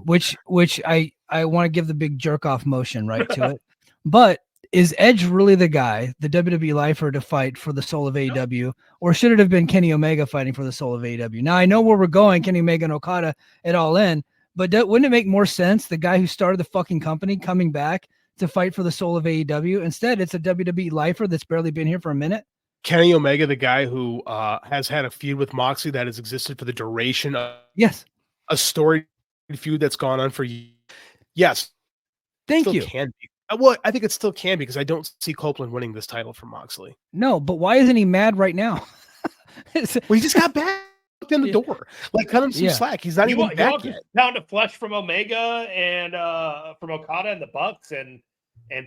S3: which I want to give the big jerk off motion right to it. But is Edge really the guy, the WWE lifer, to fight for the soul of AEW, or should it have been Kenny Omega fighting for the soul of AEW? Now I know where we're going, Kenny Omega and Okada at All In, but wouldn't it make more sense the guy who started the fucking company coming back to fight for the soul of AEW? Instead, it's a WWE lifer that's barely been here for a minute.
S4: Kenny Omega, the guy who has had a feud with Moxley that has existed for the duration of a story feud that's gone on for years. Yes.
S3: Thank you.
S4: Can be. Well, I think it still can because I don't see Copeland winning this title from Moxley.
S3: No, but why isn't he mad right now?
S4: Well, he just got back in the door. Like, cut him some slack. He's not even back yet.
S5: Pound of flesh from Omega and from Okada and the Bucks and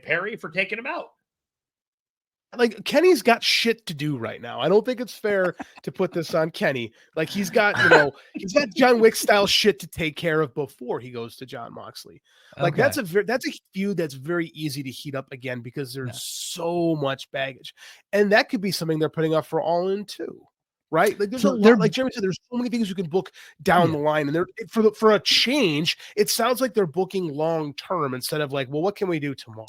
S5: Perry for taking him out.
S4: Like, Kenny's got shit to do right now. I don't think it's fair to put this on Kenny. Like, he's got John Wick style shit to take care of before he goes to Jon Moxley. Like, that's a feud that's very easy to heat up again because there's so much baggage, and that could be something they're putting up for All In too, right? Like, there's a lot. Like Jeremy said, there's so many things you can book down the line, and they're for a change. It sounds like they're booking long term instead of like, well, what can we do tomorrow?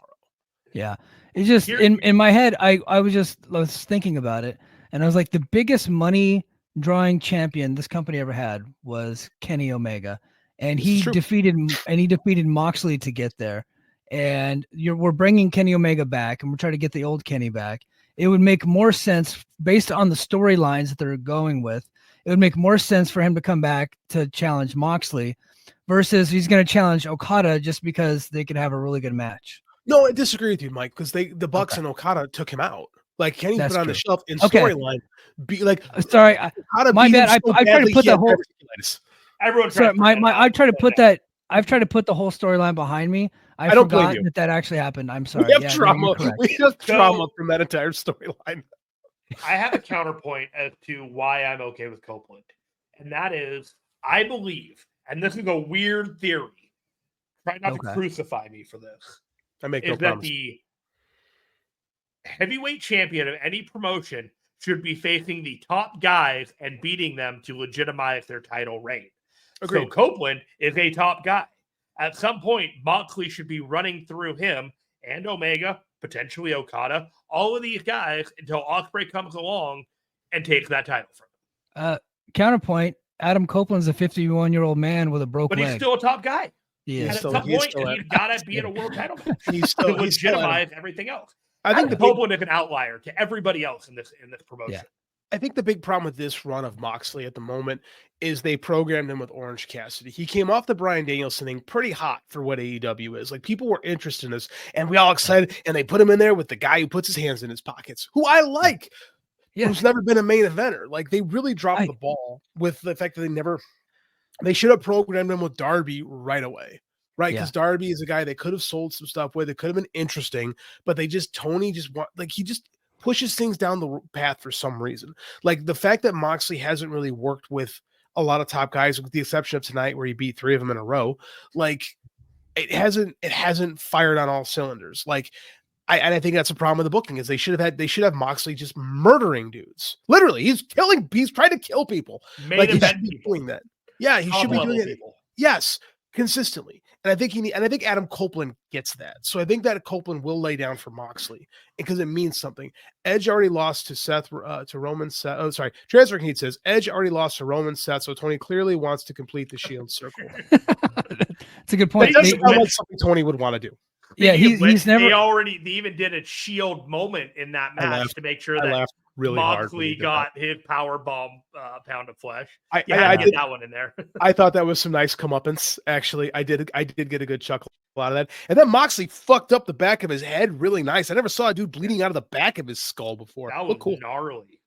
S3: Yeah. It's just in my head, I was thinking about it, and I was like, the biggest money drawing champion this company ever had was Kenny Omega, and he defeated Moxley to get there. And we're bringing Kenny Omega back, and we're trying to get the old Kenny back. it would make more sense based on the storylines that they're going with. It would make more sense for him to come back to challenge Moxley versus he's going to challenge Okada just because they could have a really good match.
S4: No, I disagree with you, Mike, because the Bucks and Okada took him out. Like Kenny put on the shelf in storyline. Be like,
S3: sorry, my bad. I tried to put that whole.
S5: Everyone,
S3: sorry, I tried to put that. I've tried to put the whole storyline behind me. I forgot that actually happened. I'm sorry.
S4: We have trauma. We have trauma from that entire storyline.
S5: I have a counterpoint as to why I'm okay with Copeland, and that is, I believe, and this is a weird theory. Try not to crucify me for this.
S4: I make
S5: no promise. That the heavyweight champion of any promotion should be facing the top guys and beating them to legitimize their title reign. Agreed. So Copeland is a top guy. At some point, Moxley should be running through him and Omega, potentially Okada, all of these guys until Ospreay comes along and takes that title from him.
S3: Counterpoint, Adam Copeland's a 51-year-old man with a broke leg.
S5: But he's still a top guy.
S3: Yeah,
S5: at some point, he's got to be in a world title match to legitimize everything else.
S4: I think
S5: Copeland is an outlier to everybody else in this promotion.
S4: Yeah. I think the big problem with this run of Moxley at the moment is they programmed him with Orange Cassidy. He came off the Bryan Danielson thing pretty hot for what AEW is. Like, people were interested in this, and we all excited, and they put him in there with the guy who puts his hands in his pockets, who I like, who's never been a main eventer. Like, they really dropped the ball with the fact that they should have programmed him with Darby right away. Right, because Darby is a guy they could have sold some stuff with. It could have been interesting, but Tony just he just pushes things down the path for some reason. Like the fact that Moxley hasn't really worked with a lot of top guys, with the exception of tonight where he beat 3 of them in a row. Like it hasn't fired on all cylinders. Like I think that's a problem with the booking is they should have Moxley just murdering dudes. Literally, he's trying to kill people. Like he should be doing that. Yeah, he should be doing it. Yes. Consistently, and I think Adam Copeland gets that. So I think that Copeland will lay down for Moxley because it means something. Edge already lost to Roman Seth. Oh, sorry. Transfer Heat says Edge already lost to Roman Seth, so Tony clearly wants to complete the Shield circle.
S3: It's a good point.
S4: That doesn't sound like something Tony would want to do.
S3: Yeah, he's never.
S5: They even did a Shield moment in that match to make sure that
S4: really
S5: Moxley got his power bomb pound of flesh.
S4: I
S5: did that one in there.
S4: I thought that was some nice comeuppance. Actually, I did get a good chuckle out of that. And then Moxley fucked up the back of his head really nice. I never saw a dude bleeding out of the back of his skull before.
S5: That was cool. Gnarly.